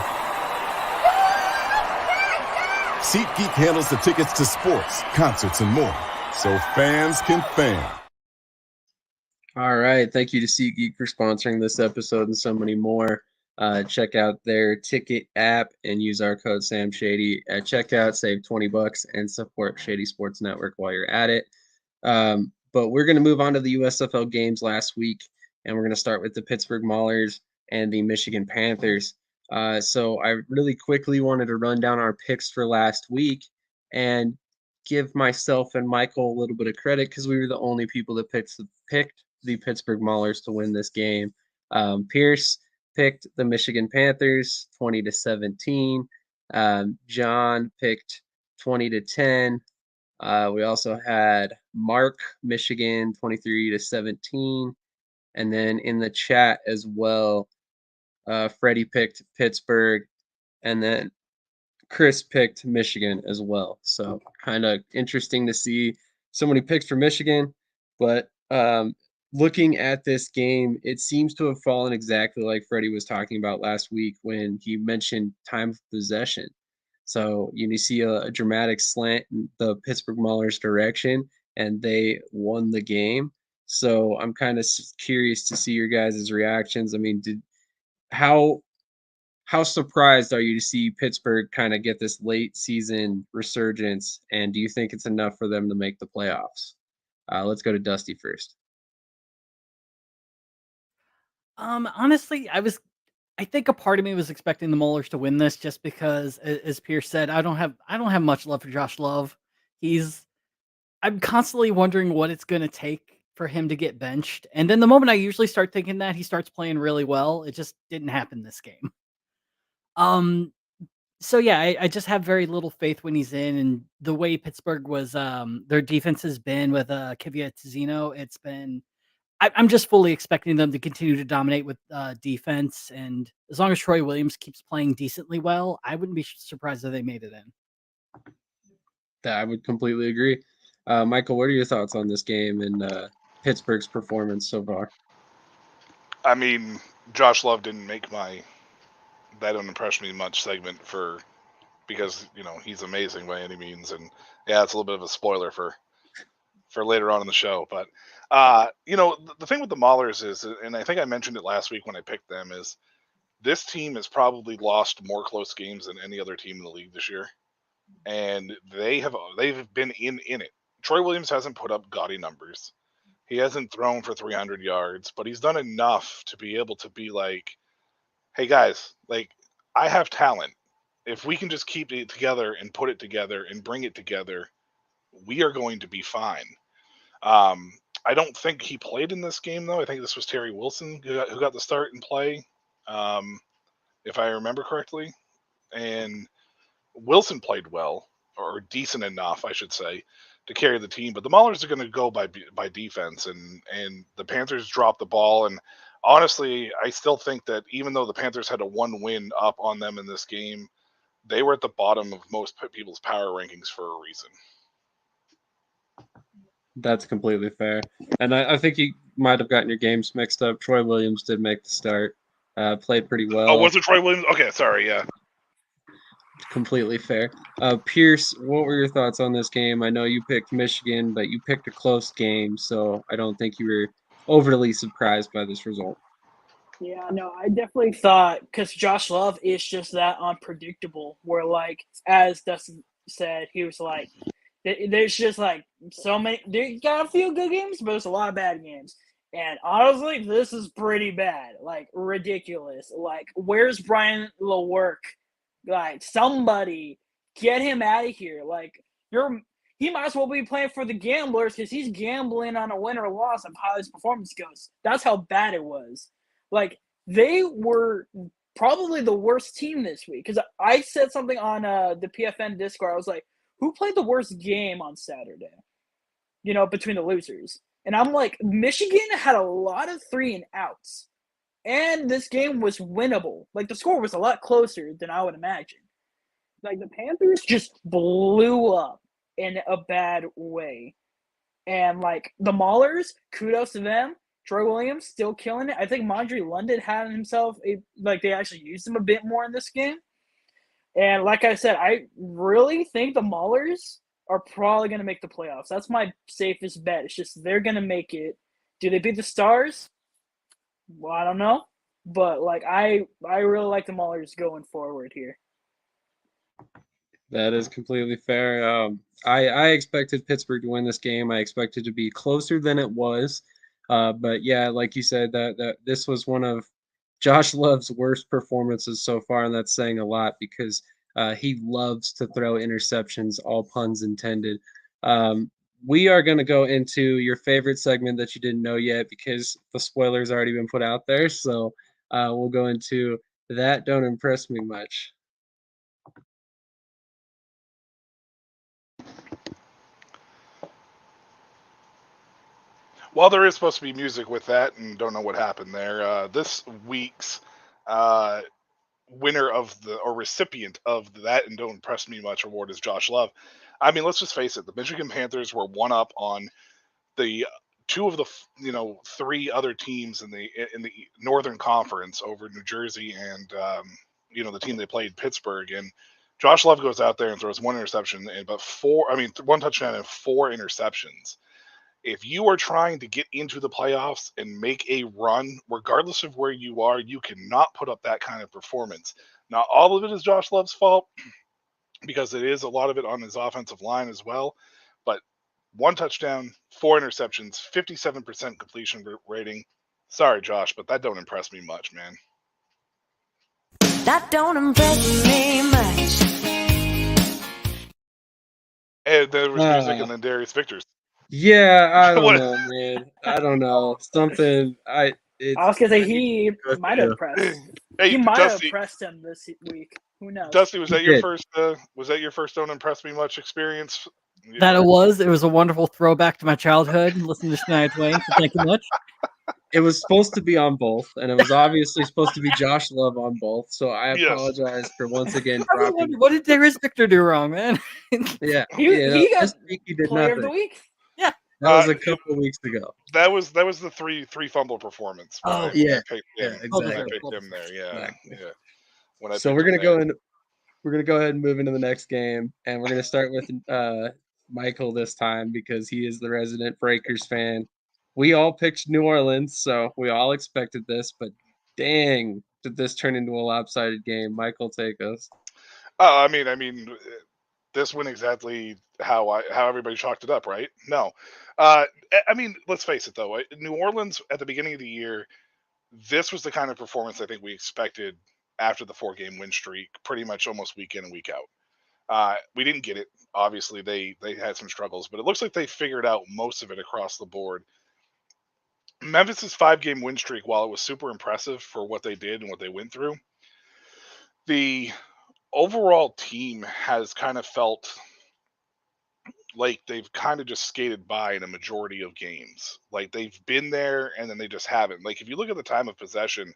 SeatGeek handles the tickets to sports, concerts, and more, so fans can fan. All right. Thank you to SeatGeek for sponsoring this episode and so many more. Check out their ticket app and use our code SamShady at checkout. Save $20 and support Shady Sports Network while you're at it. But we're going to move on to the USFL games last week, and we're going to start with the Pittsburgh Maulers and the Michigan Panthers. So I really quickly wanted to run down our picks for last week and give myself and Michael a little bit of credit because we were the only people that picked the Pittsburgh Maulers to win this game. Pearce picked the Michigan Panthers 20-17. John picked 20-10. We also had Mark Michigan 23-17. And then in the chat as well, Freddie picked Pittsburgh, and then Chris picked Michigan as well. So kind of interesting to see so many picks for Michigan. But looking at this game, it seems to have fallen exactly like Freddie was talking about last week when he mentioned time of possession. So you see a dramatic slant in the Pittsburgh Maulers' direction, and they won the game. So I'm kind of curious to see your guys' reactions. I mean, how surprised are you to see Pittsburgh kind of get this late season resurgence, and do you think it's enough for them to make the playoffs? Let's go to Dusty first. Honestly, I think a part of me was expecting the Maulers to win this just because, as Pearce said, I don't have much love for Josh Love. I'm constantly wondering what it's going to take for him to get benched. And then the moment I usually start thinking that, he starts playing really well. It just didn't happen this game. So yeah, I just have very little faith when he's in, and the way Pittsburgh was, their defense has been with Kivia Tizino. It's been, I'm just fully expecting them to continue to dominate with defense, and as long as Troy Williams keeps playing decently well, I wouldn't be surprised if they made it in. I would completely agree. Michael, what are your thoughts on this game and Pittsburgh's performance so far? I mean, Josh Love didn't make my "that don't impress me much" segment because he's amazing by any means, and yeah, it's a little bit of a spoiler for later on in the show. But the thing with the Maulers is, and I think I mentioned it last week when I picked them, is this team has probably lost more close games than any other team in the league this year, and they've been in it. Troy Williams hasn't put up gaudy numbers. He hasn't thrown for 300 yards, but he's done enough to be able to be like, hey guys, like, I have talent. If we can just keep it together and put it together and bring it together, we are going to be fine. I don't think he played in this game, though. I think this was Terry Wilson who got the start and play, if I remember correctly. And Wilson played well, or decent enough, I should say, to carry the team. But the Maulers are going to go by defense, and the Panthers dropped the ball. And honestly, I still think that even though the Panthers had a 1 win up on them in this game, they were at the bottom of most people's power rankings for a reason. That's completely fair. And I think you might have gotten your games mixed up. Troy Williams did make the start, played pretty well. Oh, was it Troy Williams? Okay, sorry, yeah. Completely fair. Pearce, what were your thoughts on this game? I know you picked Michigan, but you picked a close game, so I don't think you were overly surprised by this result. Yeah, no, I definitely thought, because Josh Love is just that unpredictable, where, like, as Dustin said, he was like, there's just, like, so many, they got a few good games, but there's a lot of bad games. And honestly, this is pretty bad, like, ridiculous. Like, where's Brian Lewerke? Like, somebody get him out of here. Like, he might as well be playing for the Gamblers because he's gambling on a win or loss of how his performance goes. That's how bad it was. Like, they were probably the worst team this week. Because I said something on the PFN Discord. I was like, who played the worst game on Saturday? You know, between the losers. And I'm like, Michigan had a lot of 3-and-outs. And this game was winnable. Like, the score was a lot closer than I would imagine. Like, the Panthers just blew up in a bad way. And, like, the Maulers, kudos to them. Troy Williams still killing it. I think Mondre London had himself they actually used him a bit more in this game. And like I said, I really think the Maulers are probably going to make the playoffs. That's my safest bet. It's just they're going to make it. Do they beat the Stars? Well, I don't know. But, like, I really like the Maulers going forward here. That is completely fair. I expected Pittsburgh to win this game. I expected to be closer than it was. But yeah, like you said, that this was one of Josh Love's worst performances so far, and that's saying a lot because he loves to throw interceptions, all puns intended. We are going to go into your favorite segment that you didn't know yet because the spoiler's already been put out there. So we'll go into that. Don't impress me much. Well, there is supposed to be music with that, and don't know what happened there. This week's winner of or recipient of that and don't impress me much award is Josh Love. I mean, let's just face it. The Michigan Panthers were one up on the two of the three other teams in the Northern Conference over New Jersey and the team they played, Pittsburgh. And Josh Love goes out there and throws one interception and one touchdown and 4 interceptions. If you are trying to get into the playoffs and make a run, regardless of where you are, you cannot put up that kind of performance. Not all of it is Josh Love's fault, because it is a lot of it on his offensive line as well. But 1 touchdown, 4 interceptions, 57% completion rating. Sorry, Josh, but that don't impress me much, man. That don't impress me much. And there was music and then Darius Victor's. Yeah, I don't know, man. I don't know. Something I was gonna say he might have pressed. He might have pressed him this week. Who knows? Dusty, was that your first? Was that your first "Don't Impress Me Much" experience? That it was. It was a wonderful throwback to my childhood. Listening to Shania Twain. So thank you much. It was supposed to be on both, and it was obviously supposed to be Josh Love on both. So I apologize for once again dropping. What did Darius Victor do wrong, man? Yeah, he got he did player nothing. of the week. Yeah, that was a couple of weeks ago. That was the three fumble performance. Oh yeah, exactly. When I picked him there. Yeah. So we're gonna go in. We're gonna go ahead and move into the next game, and we're gonna start with Michael this time because he is the resident Breakers fan. We all picked New Orleans, so we all expected this, but dang, did this turn into a lopsided game? Michael, take us. I mean, this went exactly how everybody chalked it up, right? No, I mean, let's face it though. New Orleans at the beginning of the year, this was the kind of performance I think we expected after the 4-game win streak, pretty much almost week in and week out. We didn't get it. Obviously, they had some struggles, but it looks like they figured out most of it across the board. Memphis's 5-game win streak, while it was super impressive for what they did and what they went through, the overall team has kind of felt like they've kind of just skated by in a majority of games. Like they've been there and then they just haven't. Like if you look at the time of possession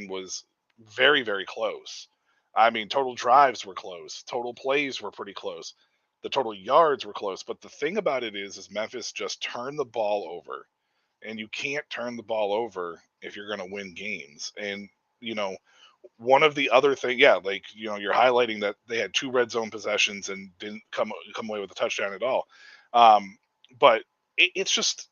was very, very close. I mean, total drives were close. Total plays were pretty close. The total yards were close. But the thing about it is Memphis just turned the ball over. And you can't turn the ball over if you're going to win games. And, one of the other things, you're highlighting that they had 2 red zone possessions and didn't come away with a touchdown at all. But it's just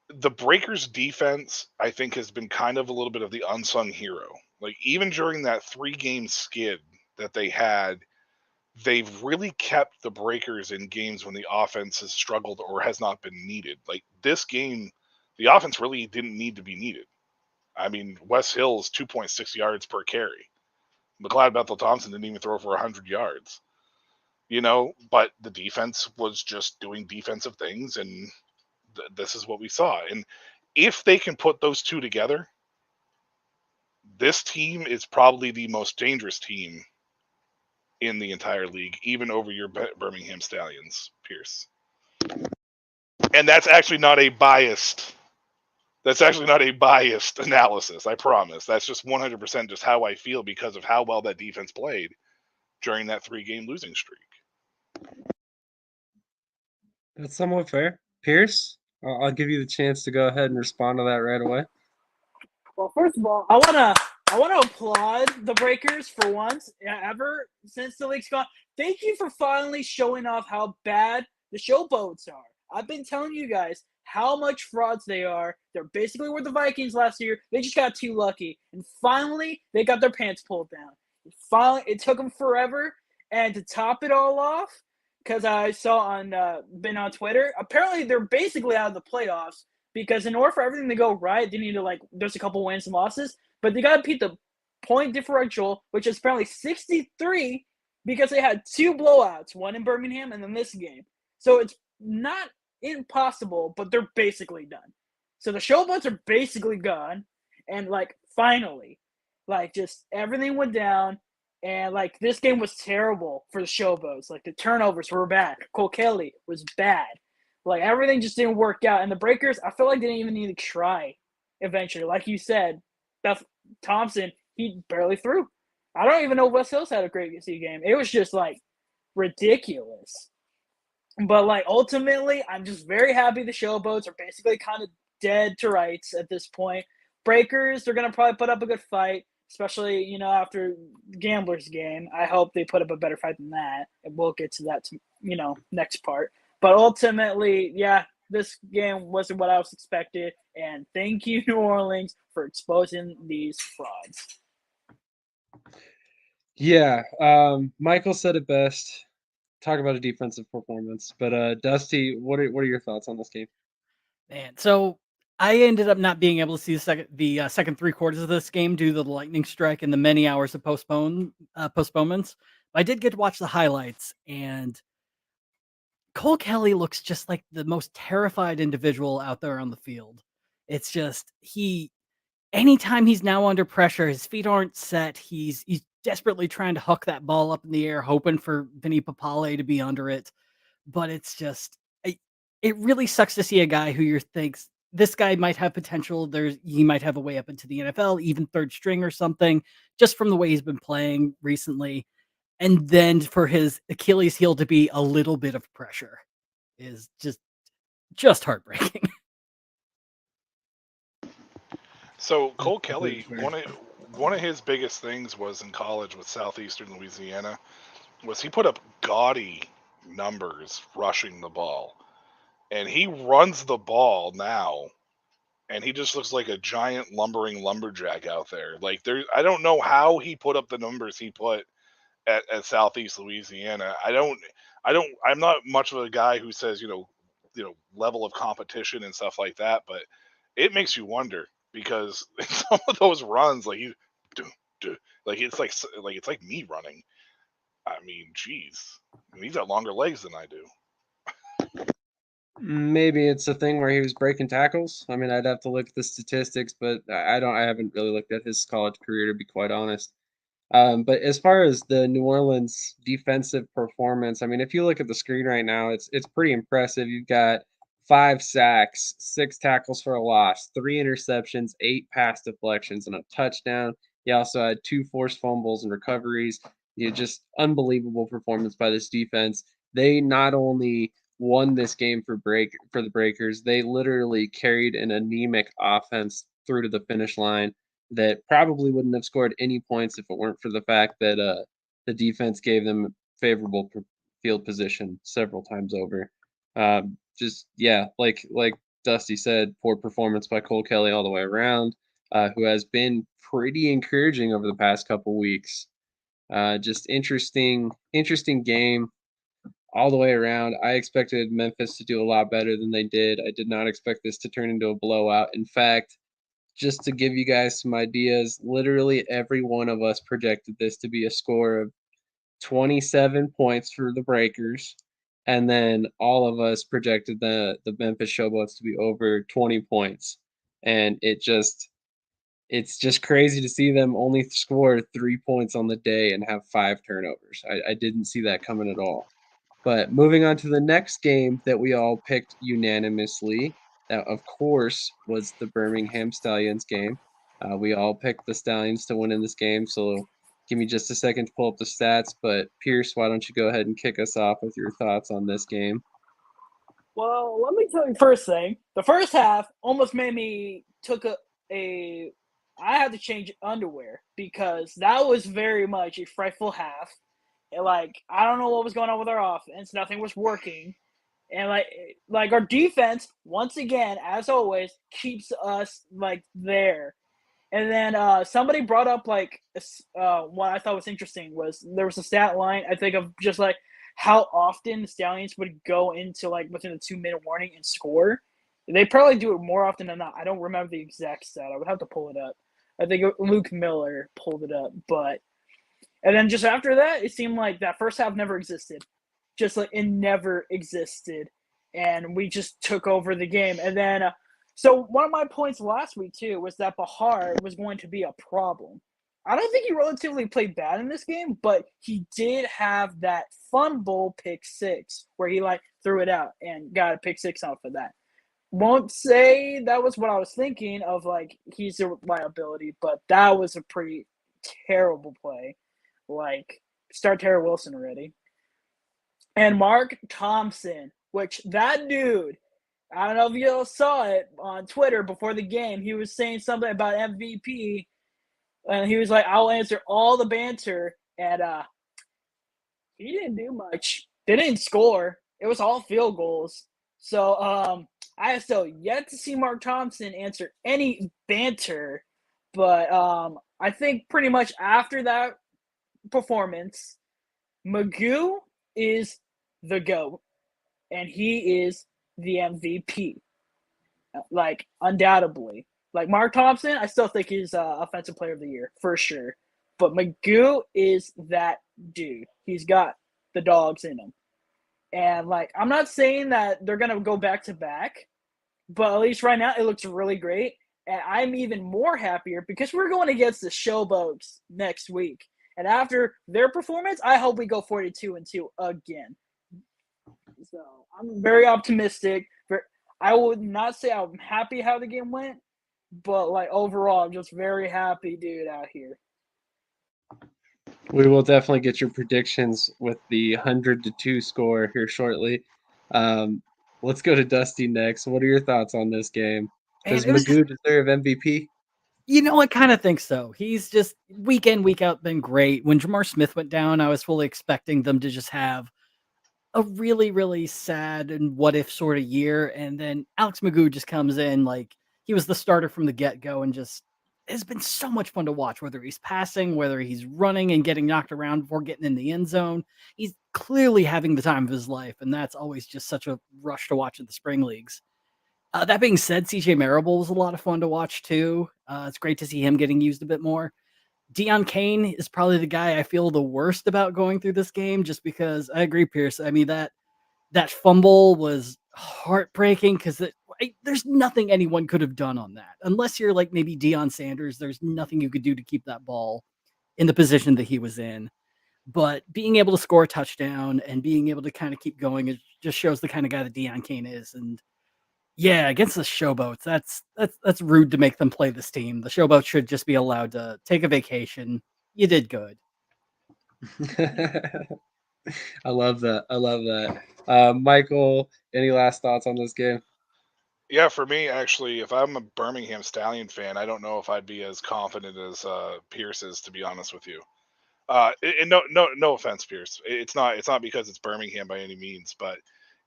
the Breakers defense, I think, has been kind of a little bit of the unsung hero. Like even during that 3-game skid that they had, they've really kept the Breakers in games when the offense has struggled or has not been needed. Like this game, the offense really didn't need to be needed. I mean, Wes Hill's 2.6 yards per carry. McLeod Bethel-Thompson didn't even throw for 100 yards. But the defense was just doing defensive things, and this is what we saw. And if they can put those two together, this team is probably the most dangerous team in the entire league, even over your Birmingham Stallions, Pearce. And that's actually not a biased analysis, I promise. That's just 100% just how I feel because of how well that defense played during that 3-game losing streak. That's somewhat fair. Pierce, I'll give you the chance to go ahead and respond to that right away. Well, first of all, I wanna applaud the Breakers for once ever since the league's gone. Thank you for finally showing off how bad the Showboats are. I've been telling you guys how much frauds they are. They're basically were the Vikings last year. They just got too lucky, and finally they got their pants pulled down. It took them forever, and to top it all off, because I saw on Twitter, apparently they're basically out of the playoffs. Because in order for everything to go right, they need to there's a couple wins and losses, but they got to beat the point differential, which is apparently 63, because they had 2 blowouts, one in Birmingham and then this game. So it's not impossible, but they're basically done. So the Showboats are basically gone, and finally, just everything went down, and this game was terrible for the Showboats. The turnovers were bad. Cole Kelly was bad. Everything just didn't work out. And the Breakers, I feel like they didn't even need to try eventually. Like you said, Beth Thompson, he barely threw. I don't even know if West Hills had a great game. It was just, ridiculous. But, ultimately, I'm just very happy the Showboats are basically kind of dead to rights at this point. Breakers, they're going to probably put up a good fight, especially, after Gamblers game. I hope they put up a better fight than that. And we'll get to that, next part. But ultimately, yeah, this game wasn't what I was expected. And thank you, New Orleans, for exposing these frauds. Yeah, Michael said it best. Talk about a defensive performance. But Dusty, what are your thoughts on this game? Man, so I ended up not being able to see the second 3 quarters of this game due to the lightning strike and the many hours of postponements. But I did get to watch the highlights, and Cole Kelly looks just like the most terrified individual out there on the field. It's just anytime he's now under pressure, his feet aren't set. He's desperately trying to huck that ball up in the air, hoping for Vinny Papale to be under it. But it's just it really sucks to see a guy who you thinks this guy might have potential. He might have a way up into the NFL, even third string or something, just from the way he's been playing recently. And then for his Achilles heel to be a little bit of pressure is just heartbreaking. So Cole Kelly, one of his biggest things was in college with Southeastern Louisiana, was he put up gaudy numbers rushing the ball. And he runs the ball now, and he just looks like a giant lumbering lumberjack out there. I don't know how he put up the numbers he put at Southeast Louisiana. I'm not much of a guy who says, level of competition and stuff like that, but it makes you wonder because some of those runs, it's like me running. I mean, geez, he's got longer legs than I do. Maybe it's a thing where he was breaking tackles. I mean, I'd have to look at the statistics, but I haven't really looked at his college career, to be quite honest. But as far as the New Orleans defensive performance, I mean, if you look at the screen right now, it's pretty impressive. You've got 5 sacks, 6 tackles for a loss, 3 interceptions, 8 pass deflections, and a touchdown. He also had 2 forced fumbles and recoveries. Just unbelievable performance by this defense. They not only won this game for the Breakers, they literally carried an anemic offense through to the finish line that probably wouldn't have scored any points if it weren't for the fact that the defense gave them favorable field position several times over. Like Dusty said, poor performance by Cole Kelly all the way around, who has been pretty encouraging over the past couple weeks. Just interesting game all the way around. I expected Memphis to do a lot better than they did. I did not expect this to turn into a blowout. In fact, just to give you guys some ideas, literally every one of us projected this to be a score of 27 points for the Breakers, and then all of us projected the Memphis Showboats to be over 20 points. and it's just crazy to see them only score 3 points on the day and have 5 turnovers. I didn't see that coming at all. But moving on to the next game that we all picked unanimously, that of course was the Birmingham Stallions game. We all picked the Stallions to win in this game, so give me just a second to pull up the stats. But Pearce, why don't you go ahead and kick us off with your thoughts on this game? Well, let me tell you first thing. The first half almost made me I had to change underwear because that was very much a frightful half. And like I don't know what was going on with our offense. Nothing was working. And like our defense, once again, as always, keeps us like there. And then somebody brought up what I thought was interesting was there was a stat line I think of just like how often the Stallions would go into like within a 2-minute warning and score. They probably do it more often than not. I don't remember the exact stat. I would have to pull it up. I think Luke Miller pulled it up, and then just after that, it seemed like that first half never existed. Just like it never existed, and we just took over the game. And then so one of my points last week too was that Bahar was going to be a problem. I don't think he relatively played bad in this game, but he did have that fumble pick six where he like threw it out and got a pick six off of that. Won't say that was what I was thinking of, like he's a liability, but that was a pretty terrible play. Like start Terry Wilson already. And Mark Thompson, which that dude, I don't know if you all saw it on Twitter before the game. He was saying something about MVP, and he was like, "I'll answer all the banter." And he didn't do much. They didn't score. It was all field goals. So I have still yet to see Mark Thompson answer any banter. But I think pretty much after that performance, Magoo is the GOAT, and he is the MVP. Like, undoubtedly. Like, Mark Thompson, I still think he's Offensive Player of the Year, for sure. But Magoo is that dude. He's got the dogs in him. And, like, I'm not saying that they're going to go back-to-back, but at least right now it looks really great. And I'm even more happier because we're going against the Showboats next week. And after their performance, I hope we go 42-2 again. So I'm very optimistic. I would not say I'm happy how the game went, but like overall, I'm just very happy, dude, out here. We will definitely get your predictions with the 100-2 score here shortly. Let's go to Dusty next. What are your thoughts on this game? Does Magoo deserve MVP? You know, I kind of think so. He's just week in, week out been great. When Jamar Smith went down, I was fully expecting them to just have a really, really sad and what if sort of year. And then Alex Magoo just comes in like he was the starter from the get-go and just has been so much fun to watch, whether he's passing, whether he's running and getting knocked around before getting in the end zone. He's clearly having the time of his life, and that's always just such a rush to watch in the spring leagues. That being said, CJ Marable was a lot of fun to watch too. It's great to see him getting used a bit more. Deion Kane is probably the guy I feel the worst about going through this game, just because I agree, Pearce. I mean, that fumble was heartbreaking because there's nothing anyone could have done on that. Unless you're like maybe Deion Sanders, there's nothing you could do to keep that ball in the position that he was in. But being able to score a touchdown and being able to kind of keep going, it just shows the kind of guy that Deion Kane is. And yeah, against the Showboats, that's rude to make them play this team. The Showboats should just be allowed to take a vacation. You did good. I love that. I love that. Michael, any last thoughts on this game? Yeah, for me, actually, if I'm a Birmingham Stallion fan, I don't know if I'd be as confident as Pearce is, to be honest with you. And no offense, Pearce. It's not because it's Birmingham by any means, but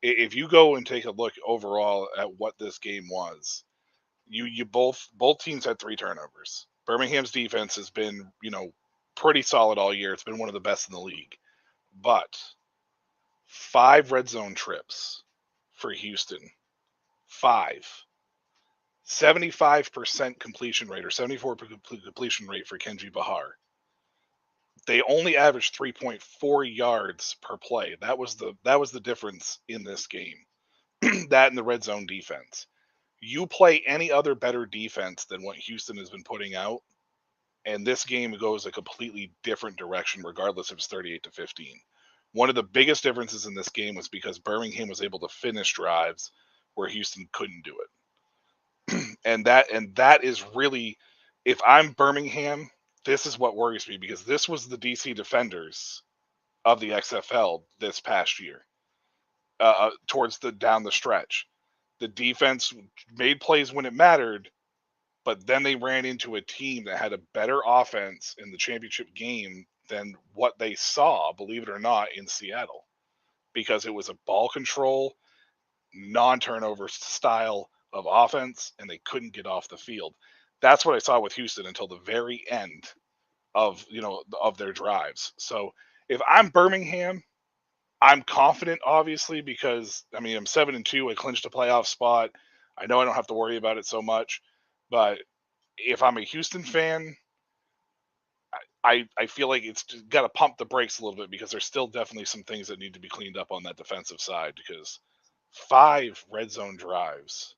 if you go and take a look overall at what this game was, you both teams had 3 turnovers. Birmingham's defense has been, pretty solid all year. It's been one of the best in the league. But 5 red zone trips for Houston. 5. 75% completion rate or 74% completion rate for Kenji Bahar. They only averaged 3.4 yards per play. That was the difference in this game. That and the red zone defense. You play any other better defense than what Houston has been putting out, and this game goes a completely different direction, regardless if it's 38-15. One of the biggest differences in this game was because Birmingham was able to finish drives where Houston couldn't do it. and that is really, if I'm Birmingham, this is what worries me, because this was the DC Defenders of the XFL this past year, towards the down the stretch. The defense made plays when it mattered, but then they ran into a team that had a better offense in the championship game than what they saw, believe it or not, in Seattle, because it was a ball control, non-turnover style of offense, and they couldn't get off the field. That's what I saw with Houston until the very end of their drives. So if I'm Birmingham, I'm confident, obviously, because I'm 7-2. I clinched a playoff spot. I know I don't have to worry about it so much, but if I'm a Houston fan, I feel like it's got to pump the brakes a little bit, because there's still definitely some things that need to be cleaned up on that defensive side, because 5 red zone drives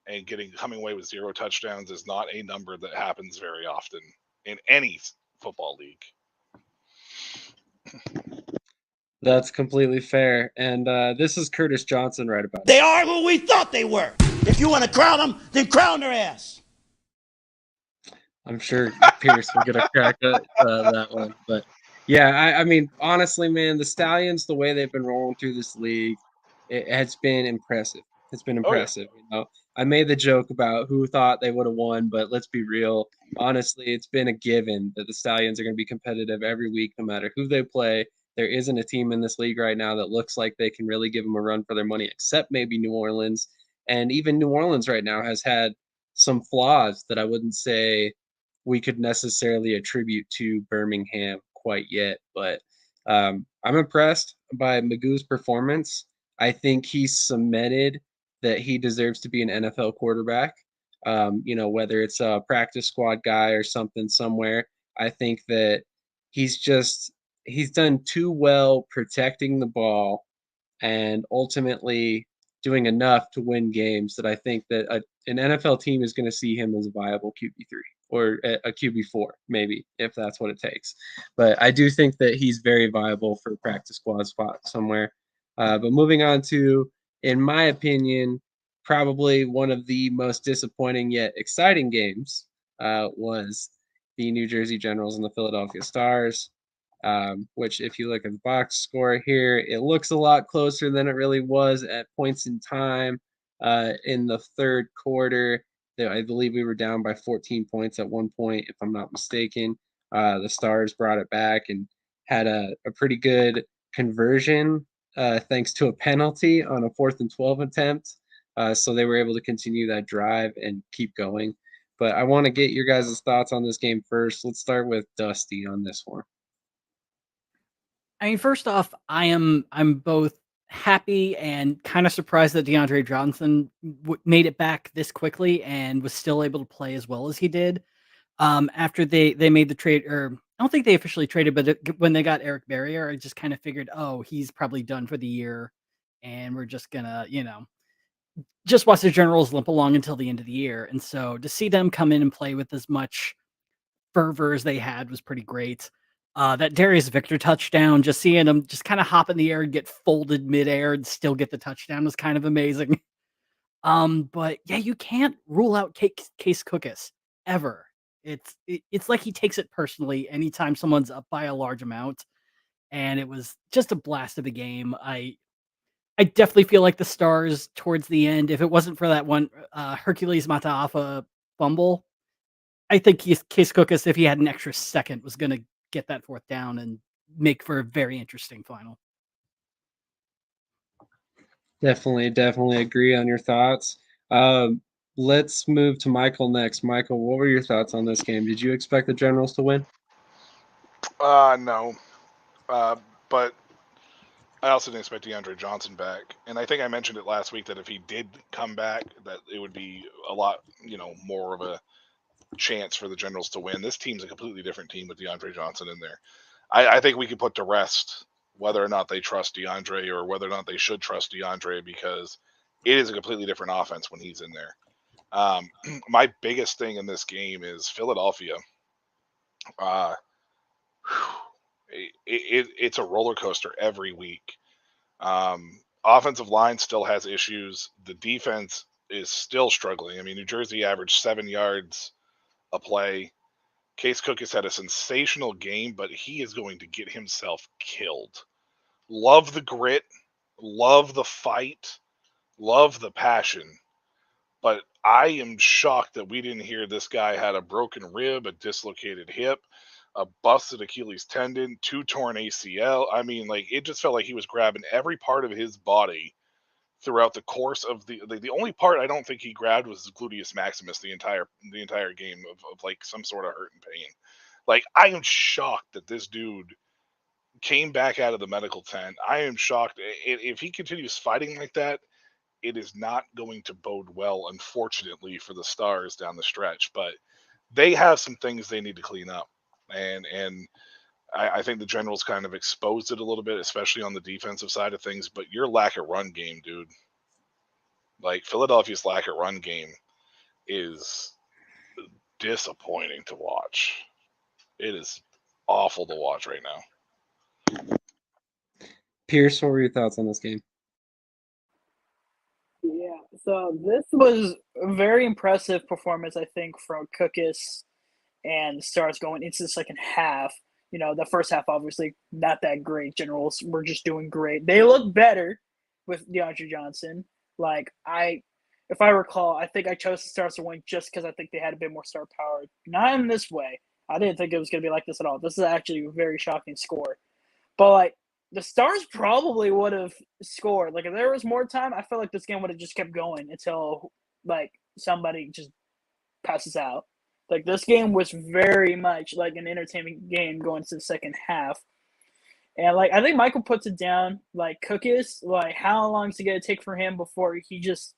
and coming away with 0 touchdowns is not a number that happens very often in any football league. That's completely fair. And this is Curtis Johnson right about it. They are who we thought they were. If you want to crown them, then crown their ass. I'm sure Pearce will get a crack at that one. But yeah, I mean, honestly, man, the Stallions, the way they've been rolling through this league, it's been impressive. It's been impressive. I made the joke about who thought they would have won, but let's be real. Honestly, it's been a given that the Stallions are going to be competitive every week, no matter who they play. There isn't a team in this league right now that looks like they can really give them a run for their money, except maybe New Orleans. And even New Orleans right now has had some flaws that I wouldn't say we could necessarily attribute to Birmingham quite yet. But I'm impressed by Magoo's performance. I think he's cemented that he deserves to be an NFL quarterback. Whether it's a practice squad guy or something somewhere, I think that he's done too well protecting the ball and ultimately doing enough to win games that I think that an NFL team is going to see him as a viable QB3 or a QB4, maybe, if that's what it takes. But I do think that he's very viable for a practice squad spot somewhere. But moving on to, in my opinion, probably one of the most disappointing yet exciting games was the New Jersey Generals and the Philadelphia Stars. Which, if you look at the box score here, it looks a lot closer than it really was at points in time. In the third quarter, I believe we were down by 14 points at one point, if I'm not mistaken. The Stars brought it back and had a pretty good conversion thanks to a penalty on a 4th and 12 attempt. So they were able to continue that drive and keep going. But I want to get your guys' thoughts on this game first. Let's start with Dusty on this one. I mean, first off, I'm both happy and kind of surprised that DeAndre Johnson made it back this quickly and was still able to play as well as he did. After they made the trade, or I don't think they officially traded, but when they got Eric Barrier, I just kind of figured, oh, he's probably done for the year, and we're just gonna, just watch the Generals limp along until the end of the year. And so to see them come in and play with as much fervor as they had was pretty great. That Darius Victor touchdown, just seeing him just kind of hop in the air and get folded midair and still get the touchdown was kind of amazing. But yeah, you can't rule out Case Cookus ever. It's like he takes it personally anytime someone's up by a large amount, and it was just a blast of a game. I definitely feel like the Stars towards the end, if it wasn't for that one Hercules Mataafa fumble, I think Case Cookus, if he had an extra second, was going to get that 4th down and make for a very interesting final. Definitely agree on your thoughts. Let's move to Michael next. Michael, what were your thoughts on this game? Did you expect the Generals to win? No. But I also didn't expect DeAndre Johnson back. And I think I mentioned it last week that if he did come back, that it would be a lot, more of a chance for the Generals to win. This team's a completely different team with DeAndre Johnson in there. I think we could put to rest whether or not they trust DeAndre or whether or not they should trust DeAndre, because it is a completely different offense when he's in there. My biggest thing in this game is Philadelphia. Uh, it's a roller coaster every week. Offensive line still has issues. The defense is still struggling. I mean, New Jersey averaged 7 yards a play. Case Cook has had a sensational game, but he is going to get himself killed. Love the grit, love the fight, love the passion. But I am shocked that we didn't hear this guy had a broken rib, a dislocated hip, a busted Achilles tendon, 2 torn ACL. I mean, like, it just felt like he was grabbing every part of his body throughout the course of the only part I don't think he grabbed was his gluteus maximus the entire game of like some sort of hurt and pain. Like, I am shocked that this dude came back out of the medical tent. I am shocked. If he continues fighting like that, it is not going to bode well, unfortunately, for the Stars down the stretch. But they have some things they need to clean up. And I think the Generals kind of exposed it a little bit, especially on the defensive side of things. But your lack of run game, dude, like Philadelphia's lack of run game is disappointing to watch. It is awful to watch right now. Pearce, what were your thoughts on this game? Yeah, so this was a very impressive performance, I think, from Cookus and the Stars going into the second half. You know, the first half, obviously, not that great. Generals were just doing great. They looked better with DeAndre Johnson. Like, if I recall, I think I chose the Stars to win just because I think they had a bit more star power. Not in this way. I didn't think it was going to be like this at all. This is actually a very shocking score. But, like, the Stars probably would have scored. Like, if there was more time, I feel like this game would have just kept going until, like, somebody just passes out. Like, this game was very much like an entertaining game going to the second half. And, like, I think Michael puts it down. Like, Cookus, like, how long is it going to take for him before he just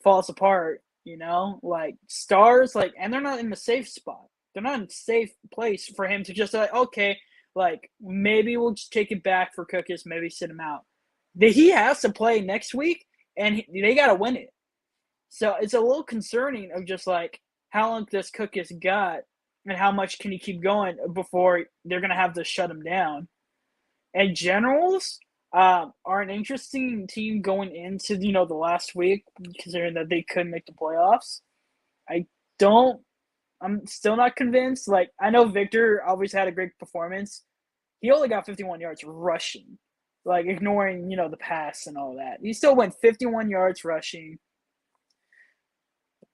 falls apart, you know? Like, Stars, like, and they're not in the safe spot. They're not in a safe place for him to just, like, okay, like, maybe we'll just take it back for Cookus, maybe sit him out. He has to play next week, and they got to win it. So it's a little concerning of just, like, how long this Cookus got and how much can he keep going before they're going to have to shut him down. And Generals are an interesting team going into, you know, the last week, considering that they couldn't make the playoffs. I'm still not convinced. Like, I know Victor always had a great performance. He only got 51 yards rushing, like, ignoring, you know, the pass and all that. He still went 51 yards rushing.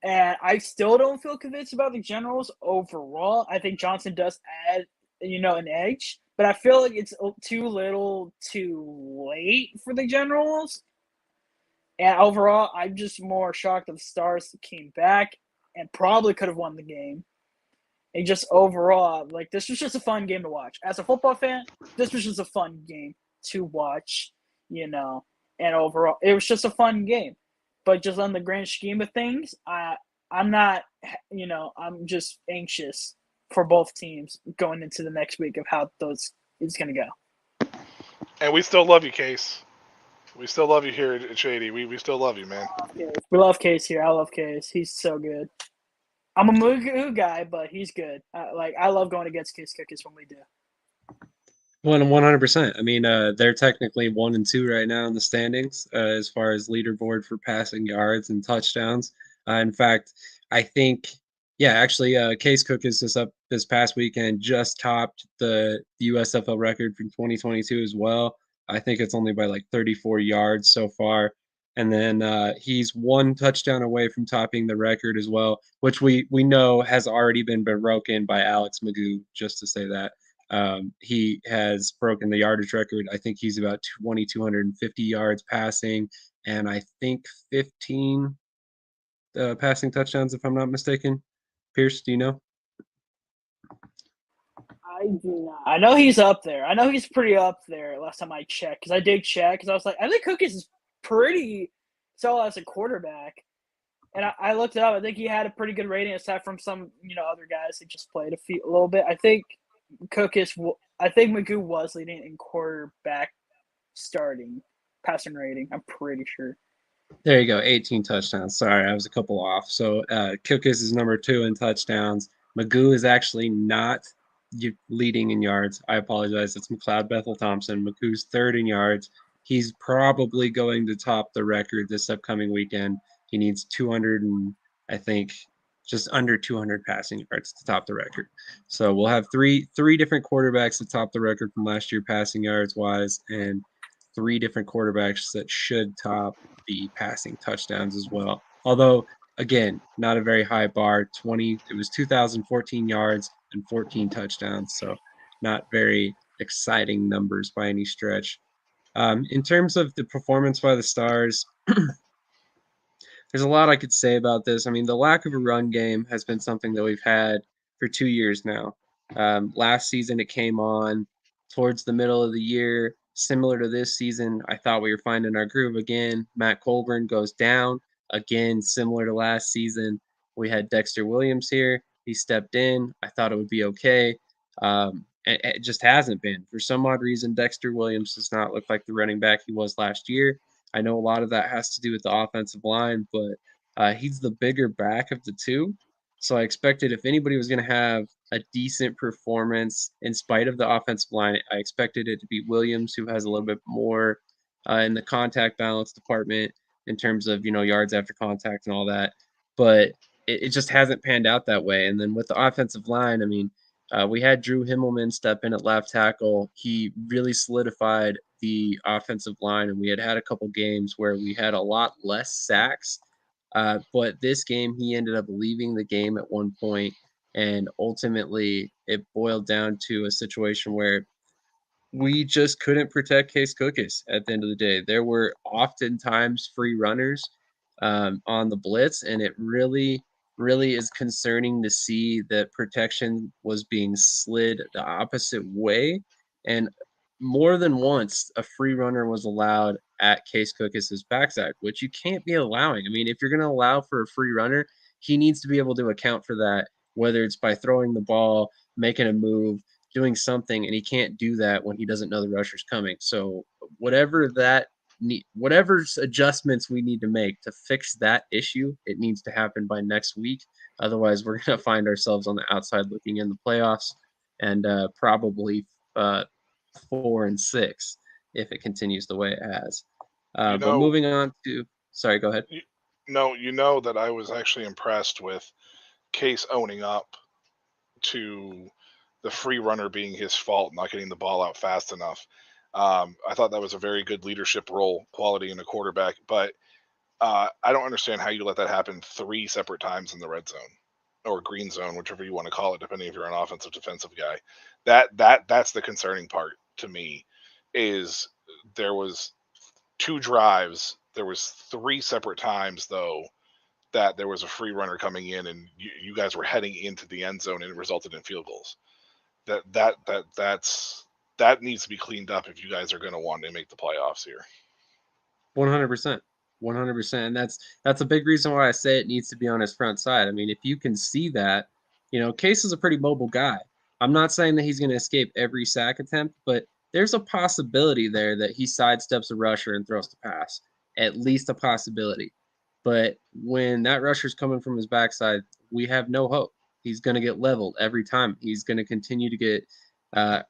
And I still don't feel convinced about the Generals overall. I think Johnson does add, you know, an edge, but I feel like it's too little too late for the Generals. And overall, I'm just more shocked that the Stars came back and probably could have won the game. And just overall, like, this was just a fun game to watch. As a football fan, this was just a fun game to watch, you know. And overall, it was just a fun game. But just on the grand scheme of things, I'm not, you know, I'm just anxious for both teams going into the next week of how those is going to go. And we still love you, Case. We still love you here at Shady. We still love you, man. We love Case here. I love Case. He's so good. I'm a Mugu guy, but he's good. I love going against Case Cookus when we do. 100%. I mean, they're technically 1 and 2 right now in the standings as far as leaderboard for passing yards and touchdowns. In fact, I think, yeah, actually, Case Cookus this past weekend just topped the USFL record from 2022 as well. I think it's only by like 34 yards so far. And then he's 1 touchdown away from topping the record as well, which we know has already been broken by Alex Magoo, just to say that. He has broken the yardage record. I think he's about 2,250 yards passing, and I think 15 passing touchdowns, if I'm not mistaken. Pearce, do you know? I do not. I know he's up there. I know he's pretty up there last time I checked, because I did check, because I was like, I think Cookus is pretty solid as a quarterback. And I looked it up. I think he had a pretty good rating aside from some, you know, other guys that just played a little bit. I think Magoo was leading in quarterback starting passing rating. I'm pretty sure. There you go, 18 touchdowns. Sorry, I was a couple off. So Kukis is number 2 in touchdowns. Magoo is actually not leading in yards. I apologize. It's McLeod Bethel Thompson. Magoo's 3rd in yards. He's probably going to top the record this upcoming weekend. He needs 200 and I think just under 200 passing yards to top the record. So we'll have three different quarterbacks to top the record from last year passing yards wise, and 3 different quarterbacks that should top the passing touchdowns as well. Although, again, not a very high bar. It was 2,014 yards and 14 touchdowns, so not very exciting numbers by any stretch. In terms of the performance by the Stars, there's a lot I could say about this. I mean, the lack of a run game has been something that we've had for 2 years now. Last season, it came on towards the middle of the year. Similar to this season, I thought we were finding our groove again. Matt Colburn goes down again, similar to last season. We had Dexter Williams here. He stepped in. I thought it would be okay. It just hasn't been. For some odd reason, Dexter Williams does not look like the running back he was last year. I know a lot of that has to do with the offensive line, but he's the bigger back of the two. So I expected if anybody was going to have a decent performance in spite of the offensive line, I expected it to be Williams, who has a little bit more in the contact balance department in terms of, yards after contact and all that. But it just hasn't panned out that way. And then with the offensive line, I mean, we had Drew Himmelman step in at left tackle. He really solidified the offensive line, and we had a couple games where we had a lot less sacks. But this game, he ended up leaving the game at one point, and ultimately it boiled down to a situation where we just couldn't protect Case Cookis at the end of the day. There were oftentimes free runners on the blitz, and it really, really is concerning to see that protection was being slid the opposite way. And more than once, a free runner was allowed at Case Cookis's backside, which you can't be allowing. I mean, if you're going to allow for a free runner, he needs to be able to account for that, whether it's by throwing the ball, making a move, doing something, and he can't do that when he doesn't know the rusher's coming. So whatever adjustments we need to make to fix that issue, it needs to happen by next week. Otherwise, we're going to find ourselves on the outside looking in the playoffs, and probably 4-6 if it continues the way it has. But moving on to, sorry, go ahead. You know that I was actually impressed with Case owning up to the free runner being his fault, not getting the ball out fast enough. I thought that was a very good leadership role quality in a quarterback, but I don't understand how you let that happen 3 separate times in the red zone or green zone, whichever you want to call it, depending if you're an offensive defensive guy. That's the concerning part to me. Is there was 2 drives, there was 3 separate times though that there was a free runner coming in and you guys were heading into the end zone and it resulted in field goals. That needs to be cleaned up if you guys are going to want to make the playoffs here. 100%. 100%. And that's a big reason why I say it needs to be on his front side. I mean, if you can see that, Case is a pretty mobile guy. I'm not saying that he's going to escape every sack attempt, but there's a possibility there that he sidesteps a rusher and throws the pass. At least a possibility. But when that rusher's coming from his backside, we have no hope. He's going to get leveled every time. He's going to continue to get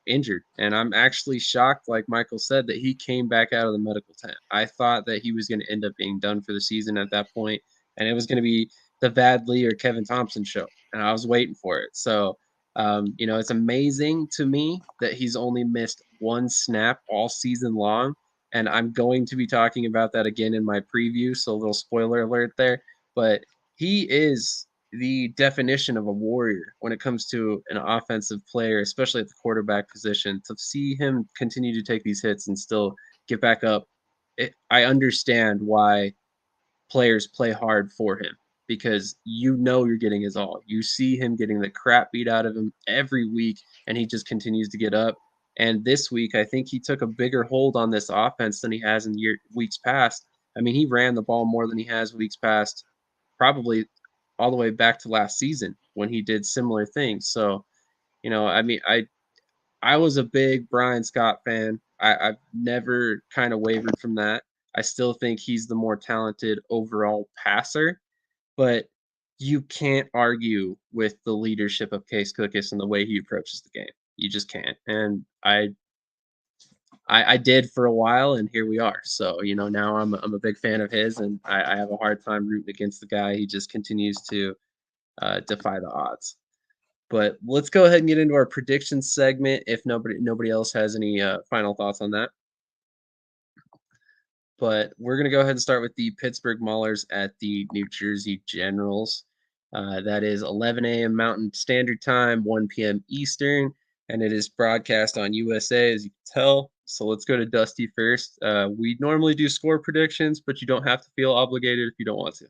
injured. And I'm actually shocked, like Michael said, that he came back out of the medical tent. I thought that he was going to end up being done for the season at that point, and it was going to be the Vadley or Kevin Thompson show, and I was waiting for it. So, it's amazing to me that he's only missed 1 snap all season long, and I'm going to be talking about that again in my preview, so a little spoiler alert there. But he is the definition of a warrior when it comes to an offensive player, especially at the quarterback position. To see him continue to take these hits and still get back up, I understand why players play hard for him, because you're getting his all. You see him getting the crap beat out of him every week, and he just continues to get up. And this week, I think he took a bigger hold on this offense than he has in weeks past. I mean, he ran the ball more than he has weeks past, probably all the way back to last season when he did similar things. So, I mean, I was a big Brian Scott fan. I've never kind of wavered from that. I still think he's the more talented overall passer, but you can't argue with the leadership of Case Cookus and the way he approaches the game. You just can't. And I did for a while, and here we are. So, now I'm a big fan of his, and I have a hard time rooting against the guy. He just continues to defy the odds. But let's go ahead and get into our prediction segment if nobody else has any final thoughts on that. But we're going to go ahead and start with the Pittsburgh Maulers at the New Jersey Generals. That is 11 a.m. Mountain Standard Time, 1 p.m. Eastern, and it is broadcast on USA, as you can tell. So let's go to Dusty first. We normally do score predictions, but you don't have to feel obligated if you don't want to.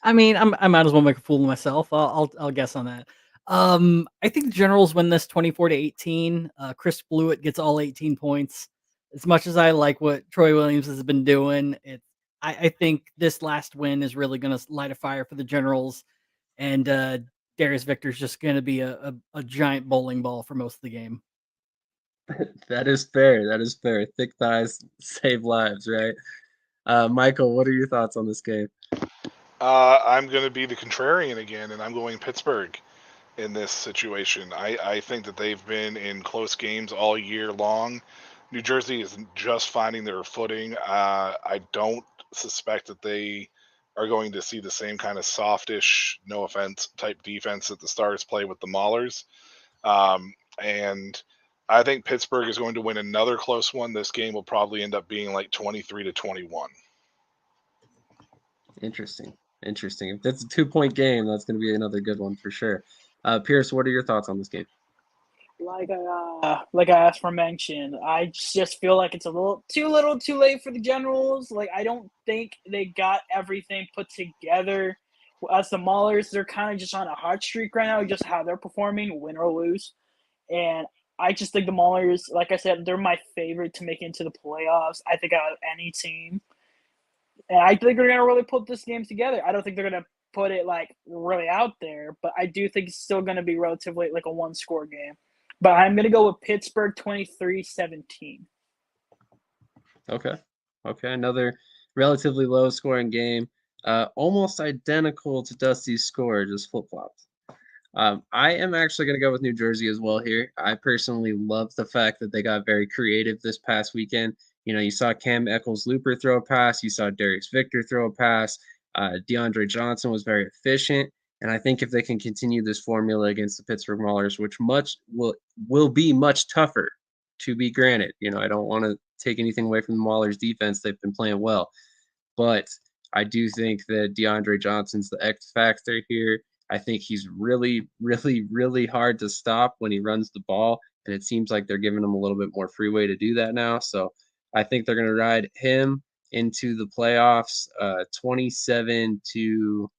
I mean, I might as well make a fool of myself. I'll guess on that. I think the Generals win this 24-18. Chris Blewett gets all 18 points. As much as I like what Troy Williams has been doing, I think this last win is really going to light a fire for the Generals, and Darius Victor's just going to be a giant bowling ball for most of the game. That is fair. That is fair. Thick thighs save lives, right? Michael, what are your thoughts on this game? I'm going to be the contrarian again, and I'm going Pittsburgh in this situation. I think that they've been in close games all year long. New Jersey is just finding their footing. I don't suspect that they are going to see the same kind of softish, no offense, type defense that the Stars play with the Maulers. And I think Pittsburgh is going to win another close one. This game will probably end up being like 23-21. Interesting. If that's a 2-point game, that's going to be another good one for sure. Pearce, what are your thoughts on this game? Like I aforementioned, I just feel like it's a little too late for the Generals. Like, I don't think they got everything put together. As the Maulers, they're kind of just on a hot streak right now, just how they're performing, win or lose. And I just think the Maulers, like I said, they're my favorite to make into the playoffs. I think out of any team. And I think they're going to really put this game together. I don't think they're going to put it, like, really out there, but I do think it's still going to be relatively like a one-score game. But I'm going to go with Pittsburgh 23-17. Okay. Another relatively low-scoring game, almost identical to Dusty's score, just flip-flopped. I am actually going to go with New Jersey as well here. I personally love the fact that they got very creative this past weekend. You saw Cam Eccles-Looper throw a pass. You saw Darius Victor throw a pass. DeAndre Johnson was very efficient. And I think if they can continue this formula against the Pittsburgh Maulers, which will be much tougher, to be granted. I don't want to take anything away from the Maulers' defense. They've been playing well. But I do think that DeAndre Johnson's the X factor here. I think he's really, really, really hard to stop when he runs the ball. And it seems like they're giving him a little bit more freeway to do that now. So I think they're going to ride him into the playoffs 27 to,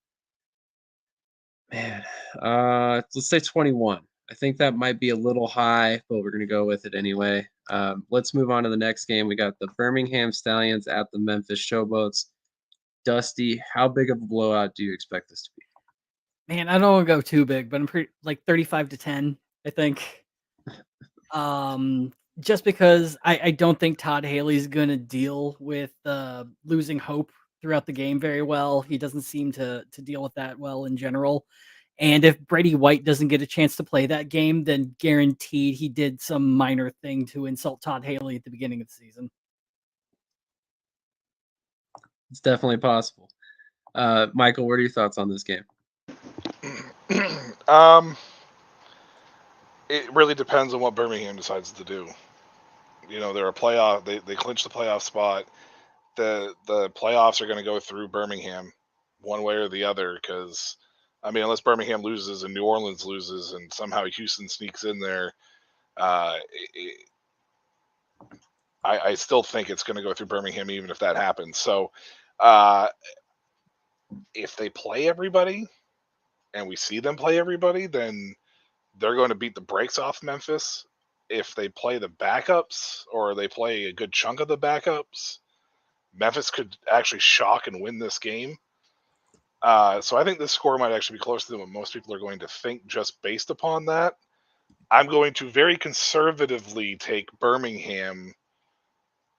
let's say 21. I think that might be a little high, but we're going to go with it anyway. Let's move on to the next game. We got the Birmingham Stallions at the Memphis Showboats. Dusty, how big of a blowout do you expect this to be? Man, I don't want to go too big, but I'm pretty like 35-10, I think. Just because I don't think Todd Haley's going to deal with losing hope throughout the game very well. He doesn't seem to deal with that well in general. And if Brady White doesn't get a chance to play that game, then guaranteed he did some minor thing to insult Todd Haley at the beginning of the season. It's definitely possible. Michael, what are your thoughts on this game? It really depends on what Birmingham decides to do. They're a playoff. They clinched the playoff spot. The playoffs are going to go through Birmingham, one way or the other. Because unless Birmingham loses and New Orleans loses, and somehow Houston sneaks in there, I still think it's going to go through Birmingham, even if that happens. So, if they play everybody, and we see them play everybody, then they're going to beat the brakes off Memphis. If they play the backups, or they play a good chunk of the backups, Memphis could actually shock and win this game. So I think this score might actually be closer than what most people are going to think just based upon that. I'm going to very conservatively take Birmingham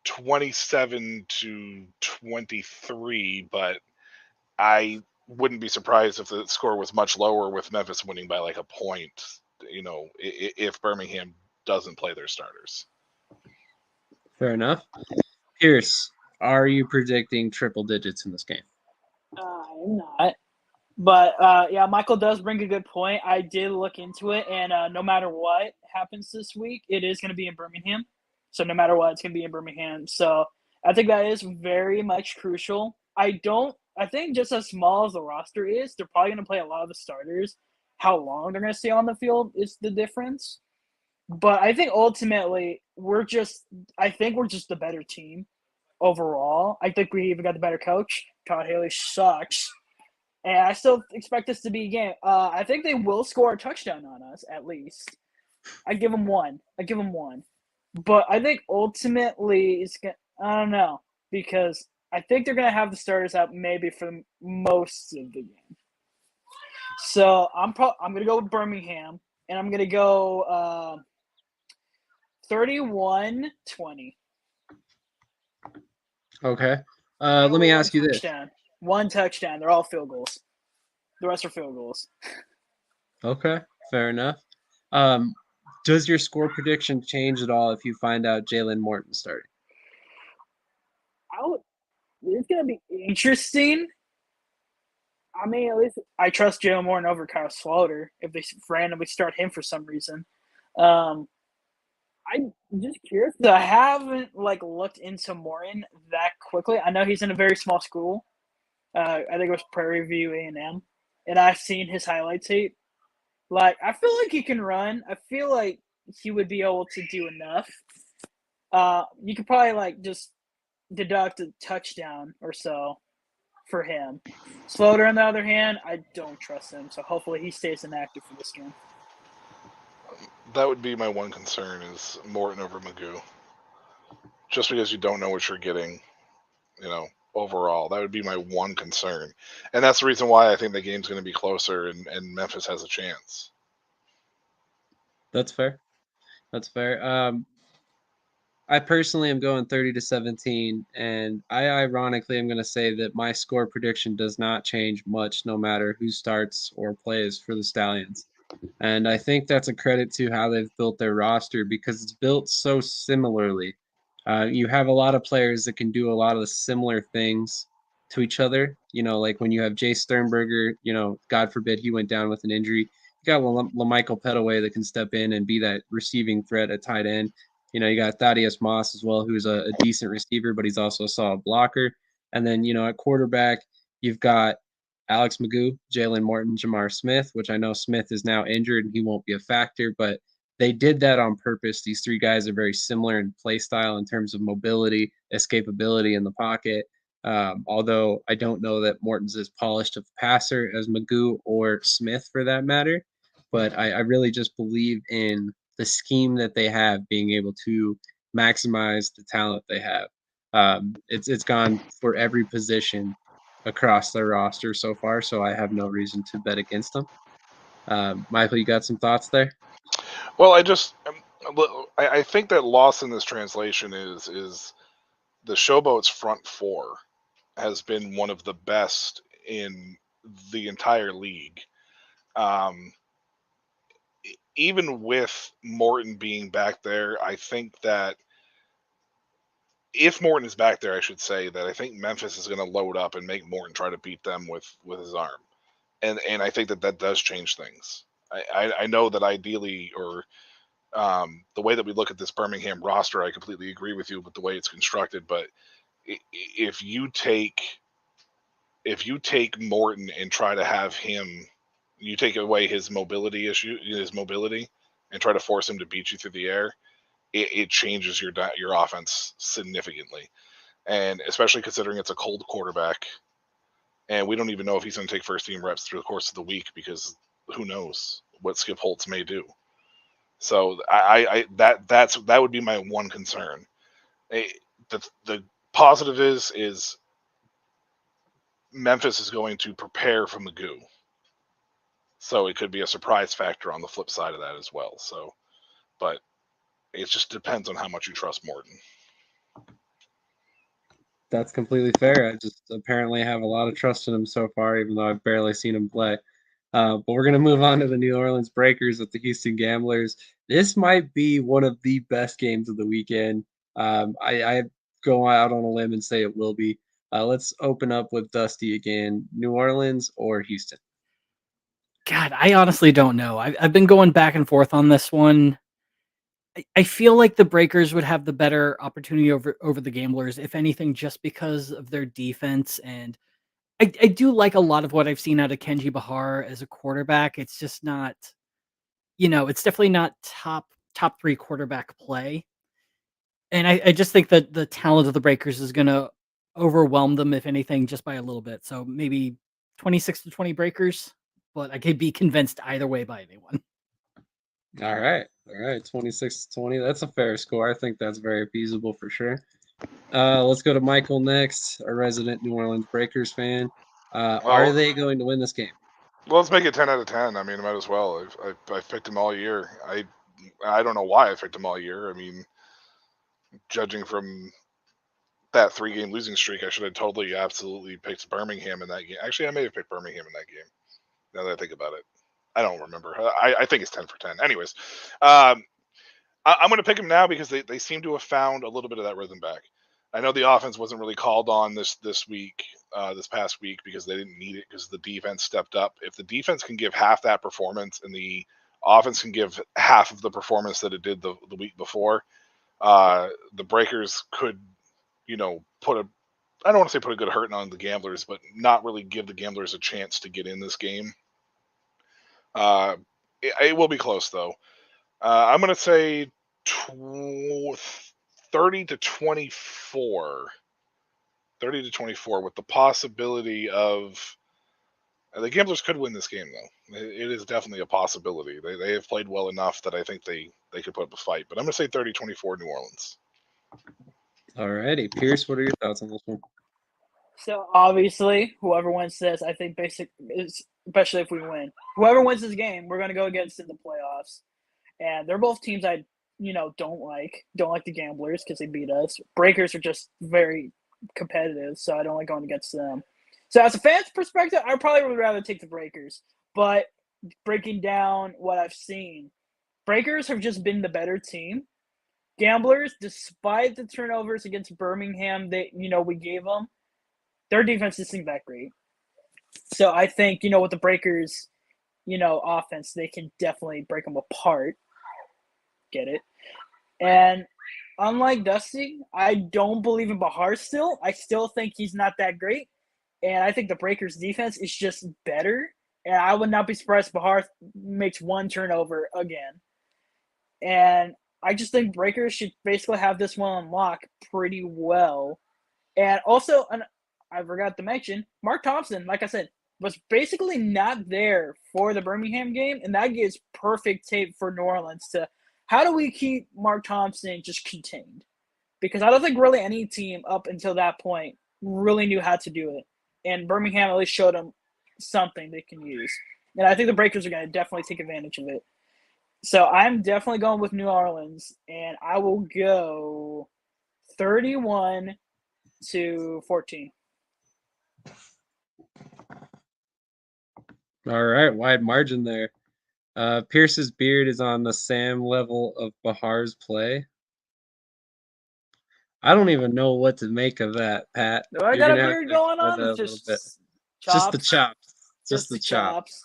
27-23, but I wouldn't be surprised if the score was much lower with Memphis winning by like a point, if Birmingham doesn't play their starters. Fair enough. Pearce, are you predicting triple digits in this game? I'm not. But yeah, Michael does bring a good point. I did look into it, and no matter what happens this week, it is going to be in Birmingham. So no matter what, it's going to be in Birmingham. So I think that is very much crucial. I think just as small as the roster is, they're probably going to play a lot of the starters. How long they're going to stay on the field is the difference. But I think ultimately I think we're just the better team overall. I think we even got the better coach. Todd Haley sucks. And I still expect this to be a game. I think they will score a touchdown on us, at least. I give them one. But I think ultimately I don't know, because I think they're going to have the starters out maybe for most of the game. So I'm going to go with Birmingham, and I'm going to go 31-20. Okay. Let me ask you this. One touchdown. They're all field goals. The rest are field goals. Okay, fair enough. Does your score prediction change at all if you find out Jalen Morton starting? It's going to be interesting. I mean, at least I trust Jalen Morton over Kyle Slaughter if they randomly start him for some reason. I'm just curious. I haven't looked into Morton that quickly. I know he's in a very small school. I think it was Prairie View A&M, and I've seen his highlight tape. I feel like he can run. I feel like he would be able to do enough. You could probably just deduct a touchdown or so for him. Slaughter, on the other hand, I don't trust him, so hopefully he stays inactive for this game. That would be my one concern is Morton over Magoo. Just because you don't know what you're getting, overall. That would be my one concern. And that's the reason why I think the game's going to be closer and Memphis has a chance. That's fair. I personally am going 30-17, and I ironically am going to say that my score prediction does not change much no matter who starts or plays for the Stallions. And I think that's a credit to how they've built their roster because it's built so similarly. You have a lot of players that can do a lot of the similar things to each other. Like when you have Jay Sternberger, God forbid he went down with an injury. You got LaMichael Pettaway that can step in and be that receiving threat at tight end. You got Thaddeus Moss as well, who's a decent receiver, but he's also a solid blocker. And then, at quarterback, you've got Alex Magoo, Jalen Morton, Jamar Smith, which I know Smith is now injured and he won't be a factor, but they did that on purpose. These three guys are very similar in play style in terms of mobility, escapability in the pocket. Although I don't know that Morton's as polished of a passer as Magoo or Smith for that matter, but I really just believe in the scheme that they have being able to maximize the talent they have. It's gone for every position across their roster so far, so I have no reason to bet against them. Michael, you got some thoughts there? Well, I think that loss in this translation is the Showboat's front four has been one of the best in the entire league. Even with Morton being back there, I think that if Morton is back there, I should say that I think Memphis is going to load up and make Morton try to beat them with his arm. And I think that does change things. I know that ideally, or the way that we look at this Birmingham roster, I completely agree with you with the way it's constructed. But if you take Morton and try to have him, you take away his mobility, and try to force him to beat you through the air, it changes your offense significantly. And especially considering it's a cold quarterback, and we don't even know if he's going to take first team reps through the course of the week because who knows what Skip Holtz may do. So that would be my one concern. The positive is Memphis is going to prepare for Magoo. So it could be a surprise factor on the flip side of that as well. So, but it just depends on how much you trust Morton. That's completely fair. I just apparently have a lot of trust in him so far, even though I've barely seen him play. But we're going to move on to the New Orleans Breakers with the Houston Gamblers. This might be one of the best games of the weekend. I go out on a limb and say it will be. Let's open up with Dusty again. New Orleans or Houston? God, I honestly don't know. I've been going back and forth on this one. I feel like the Breakers would have the better opportunity over the Gamblers, if anything, just because of their defense. And I do like a lot of what I've seen out of Kenji Bahar as a quarterback. It's just not, it's definitely not top three quarterback play. And I just think that the talent of the Breakers is going to overwhelm them, if anything, just by a little bit. So maybe 26-20 Breakers, but I could be convinced either way by anyone. All right. 26-20. That's a fair score. I think that's very feasible for sure. Let's go to Michael next, a resident New Orleans Breakers fan. Are they going to win this game? Well, let's make it 10 out of 10. I mean, I might as well. I've picked him all year. I don't know why I picked him all year. I mean, judging from that 3-game losing streak, I should have totally, absolutely picked Birmingham in that game. Actually, I may have picked Birmingham in that game, now that I think about it. I don't remember. I think it's 10 for 10. Anyways, I'm going to pick him now because they seem to have found a little bit of that rhythm back. I know the offense wasn't really called on this week, this past week, because they didn't need it because the defense stepped up. If the defense can give half that performance and the offense can give half of the performance that it did the week before, the Breakers could, put a, I don't want to say put a good hurting on the Gamblers, but not really give the Gamblers a chance to get in this game. It will be close though. I'm going to say 30-24. 30-24 with the possibility of the Gamblers could win this game though. It is definitely a possibility. They have played well enough that I think they could put up a fight. But I'm going to say 30-24 New Orleans. All righty. Pearce, what are your thoughts on this one? So obviously, whoever wins this, I think especially if we win, whoever wins this game, we're gonna go against in the playoffs. And they're both teams I, don't like. Don't like the Gamblers because they beat us. Breakers are just very competitive, so I don't like going against them. So as a fan's perspective, I probably would rather take the Breakers. But breaking down what I've seen, Breakers have just been the better team. Gamblers, despite the turnovers against Birmingham, we gave them, their defense isn't that great. So I think, with the Breakers, offense, they can definitely break them apart. Get it? And unlike Dusty, I don't believe in Bahar still. I still think he's not that great. And I think the Breakers defense is just better. And I would not be surprised if Bahar makes one turnover again. And I just think Breakers should basically have this one on lock pretty well. And also, I forgot to mention, Mark Thompson, like I said, was basically not there for the Birmingham game, and that gives perfect tape for New Orleans to how do we keep Mark Thompson just contained? Because I don't think really any team up until that point really knew how to do it. And Birmingham at least showed them something they can use. And I think the Breakers are going to definitely take advantage of it. So I'm definitely going with New Orleans, and I will go 31-14. All right, wide margin there. Pierce's beard is on the Sam level of Bahar's play. I don't even know what to make of that, Pat. Do I You're got a gonna have beard to going explain that on? a little bit. Chops? Just the chops. Just the chops.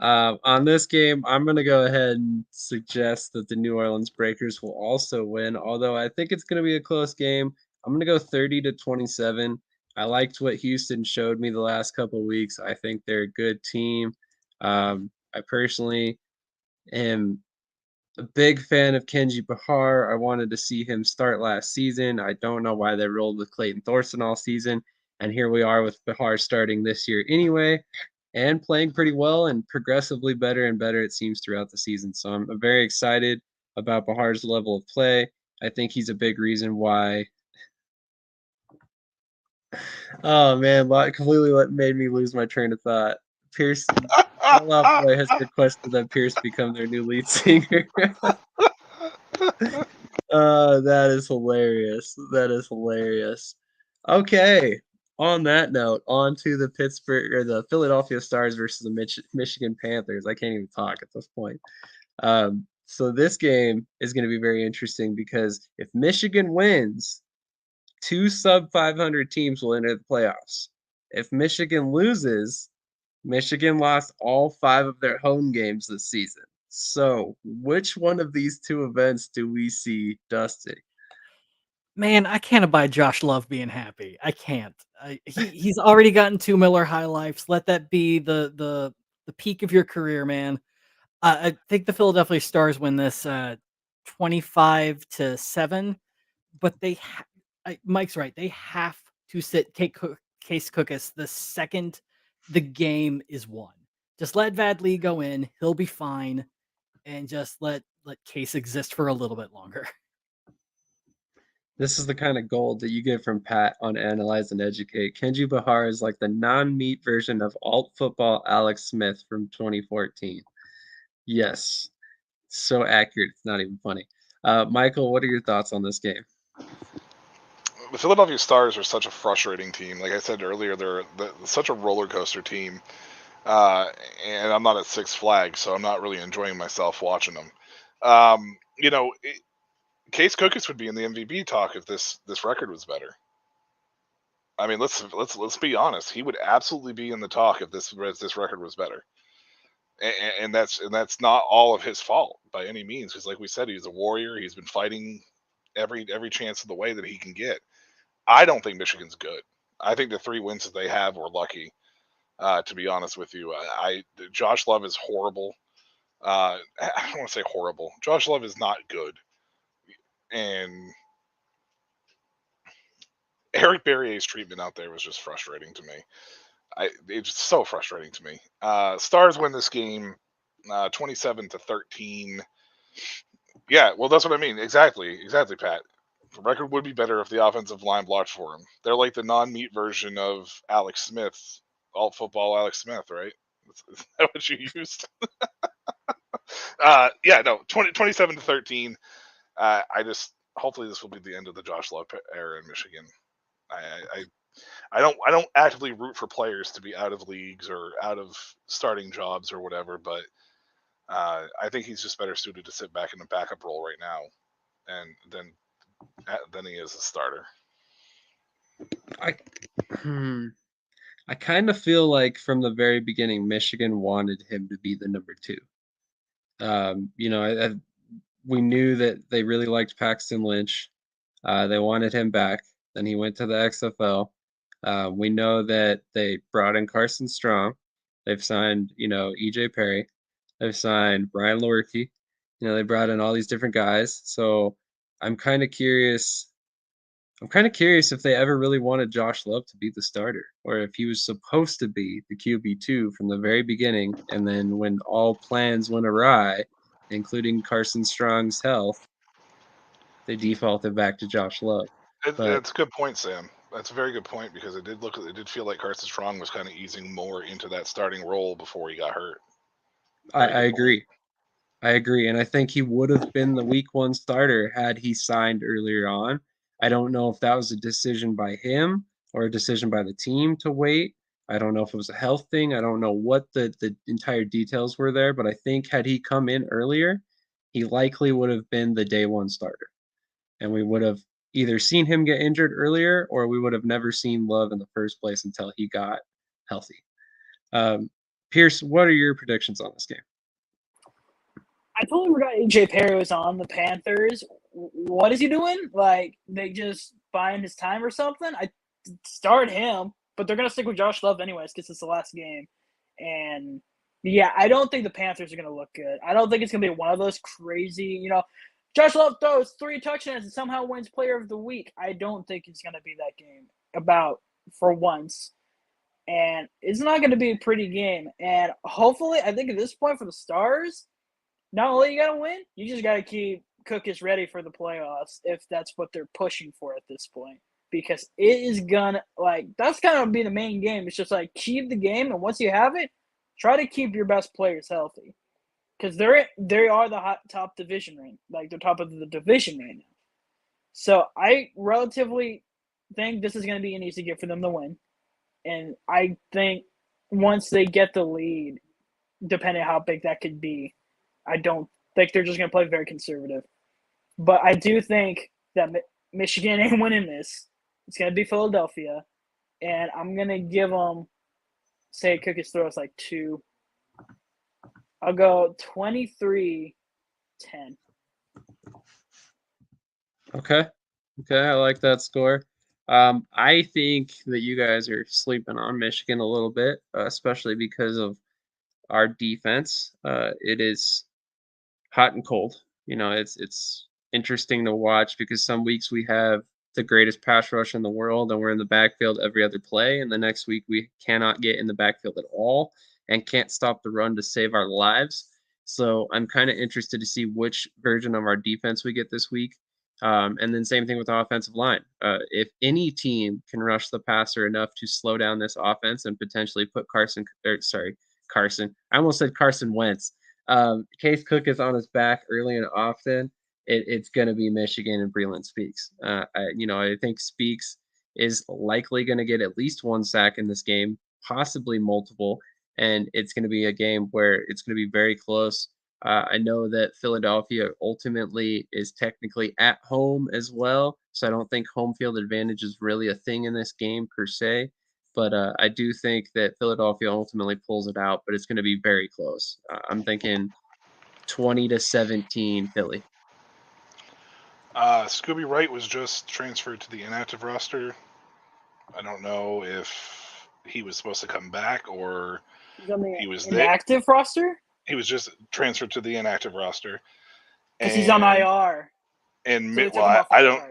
chops. On this game, I'm going to go ahead and suggest that the New Orleans Breakers will also win, although I think it's going to be a close game. I'm going to go 30-27. I liked what Houston showed me the last couple of weeks. I think they're a good team. I personally am a big fan of Kenji Bahar. I wanted to see him start last season. I don't know why they rolled with Clayton Thorson all season. And here we are with Bahar starting this year anyway and playing pretty well and progressively better and better, it seems, throughout the season. So I'm very excited about Bahar's level of play. I think he's a big reason why. Oh, man, completely made me lose my train of thought. Pearce, Fall Out Boy has requested that Pearce become their new lead singer. That is hilarious. That is hilarious. Okay. On that note, on to the Philadelphia Stars versus the Michigan Panthers. I can't even talk at this point. So this game is going to be very interesting because if Michigan wins, two sub 500 teams will enter the playoffs. If Michigan loses, Michigan lost all 5 of their home games this season. So, which one of these two events do we see Dusty? Man, I can't abide Josh Love being happy. I can't. He's already gotten 2 Miller High Lifes. Let that be the peak of your career, man. I think the Philadelphia Stars win this 25-7, but Mike's right. They have to sit Case Cookus the second the game is won. Just let Vadley go in. He'll be fine, and just let Case exist for a little bit longer. This is the kind of gold that you get from Pat on Analyze and Educate. Kenji Bahar is like the non-meat version of alt football Alex Smith from 2014. Yes, so accurate. It's not even funny. Michael, what are your thoughts on this game? The Philadelphia Stars are such a frustrating team. Like I said earlier, they're such a roller coaster team. And I'm not at Six Flags, so I'm not really enjoying myself watching them. Case Cookus would be in the MVP talk if this record was better. I mean, let's be honest. He would absolutely be in the talk if this record was better. And that's not all of his fault by any means, because like we said, he's a warrior. He's been fighting every chance of the way that he can get. I don't think Michigan's good. I think the 3 wins that they have were lucky. To be honest with you, Josh Love is horrible. I don't want to say horrible. Josh Love is not good, and Eric Berrier's treatment out there was just frustrating to me. It's so frustrating to me. Stars win this game, 27-13. Yeah, well, that's what I mean. Exactly, Pat. The record would be better if the offensive line blocked for him. They're like the non-meat version of Alex Smith, alt football Alex Smith, right? Is that what you used? 27-13. Hopefully this will be the end of the Josh Love era in Michigan. I don't actively root for players to be out of leagues or out of starting jobs or whatever, but I think he's just better suited to sit back in the backup role right now, and than he is a starter. I kind of feel like from the very beginning, Michigan wanted him to be the number 2. We knew that they really liked Paxton Lynch. They wanted him back. Then he went to the XFL. We know that they brought in Carson Strong. They've signed, EJ Perry. They've signed Brian Lewerke. They brought in all these different guys. So I'm kind of curious. I'm kind of curious if they ever really wanted Josh Love to be the starter, or if he was supposed to be the QB2 from the very beginning, and then when all plans went awry, including Carson Strong's health, they defaulted back to Josh Love. That's a good point, Sam. That's a very good point, because it did feel like Carson Strong was kind of easing more into that starting role before he got hurt. I agree. I agree, and I think he would have been the week 1 starter had he signed earlier on. I don't know if that was a decision by him or a decision by the team to wait. I don't know if it was a health thing. I don't know what the entire details were there, but I think had he come in earlier, he likely would have been the day 1 starter. And we would have either seen him get injured earlier, or we would have never seen Love in the first place until he got healthy. Pearce, what are your predictions on this game? I totally forgot AJ Perry was on the Panthers. What is he doing? Like, they just buying his time or something? I start him, but they're going to stick with Josh Love anyways because it's the last game. And, yeah, I don't think the Panthers are going to look good. I don't think it's going to be one of those crazy, Josh Love throws 3 touchdowns and somehow wins Player of the Week. I don't think it's going to be that game for once. And it's not going to be a pretty game. And hopefully, I think at this point for the Stars, not only you got to win, you just got to keep Cookus ready for the playoffs if that's what they're pushing for at this point. Because it is going to, that's going to be the main game. It's just keep the game, and once you have it, try to keep your best players healthy. Because they are the top division right. They're top of the division right now. So I relatively think this is going to be an easy game for them to win. And I think once they get the lead, depending on how big that could be, I don't think they're just going to play very conservative. But I do think that Michigan ain't winning this. It's going to be Philadelphia. And I'm going to give them, say, Cookies throws like 2. I'll go 23-10. Okay. Okay, I like that score. I think that you guys are sleeping on Michigan a little bit, especially because of our defense. It is hot and cold. It's interesting to watch because some weeks we have the greatest pass rush in the world and we're in the backfield every other play, and the next week we cannot get in the backfield at all and can't stop the run to save our lives. So I'm kind of interested to see which version of our defense we get this week. And then same thing with the offensive line. If any team can rush the passer enough to slow down this offense and potentially put Carson. I almost said Carson Wentz. Case Cook is on his back early and often. It's going to be Michigan and Breland Speaks. I think Speaks is likely going to get at least 1 sack in this game, possibly multiple, and it's going to be a game where it's going to be very close. I know that Philadelphia ultimately is technically at home as well, so I don't think home field advantage is really a thing in this game per se. But I do think that Philadelphia ultimately pulls it out, but it's going to be very close. I'm thinking 20-17 Philly. Scooby Wright was just transferred to the inactive roster. I don't know if he was supposed to come back or He's on the he was inactive roster? He was just transferred to the inactive roster. Because he's on IR. And So I don't.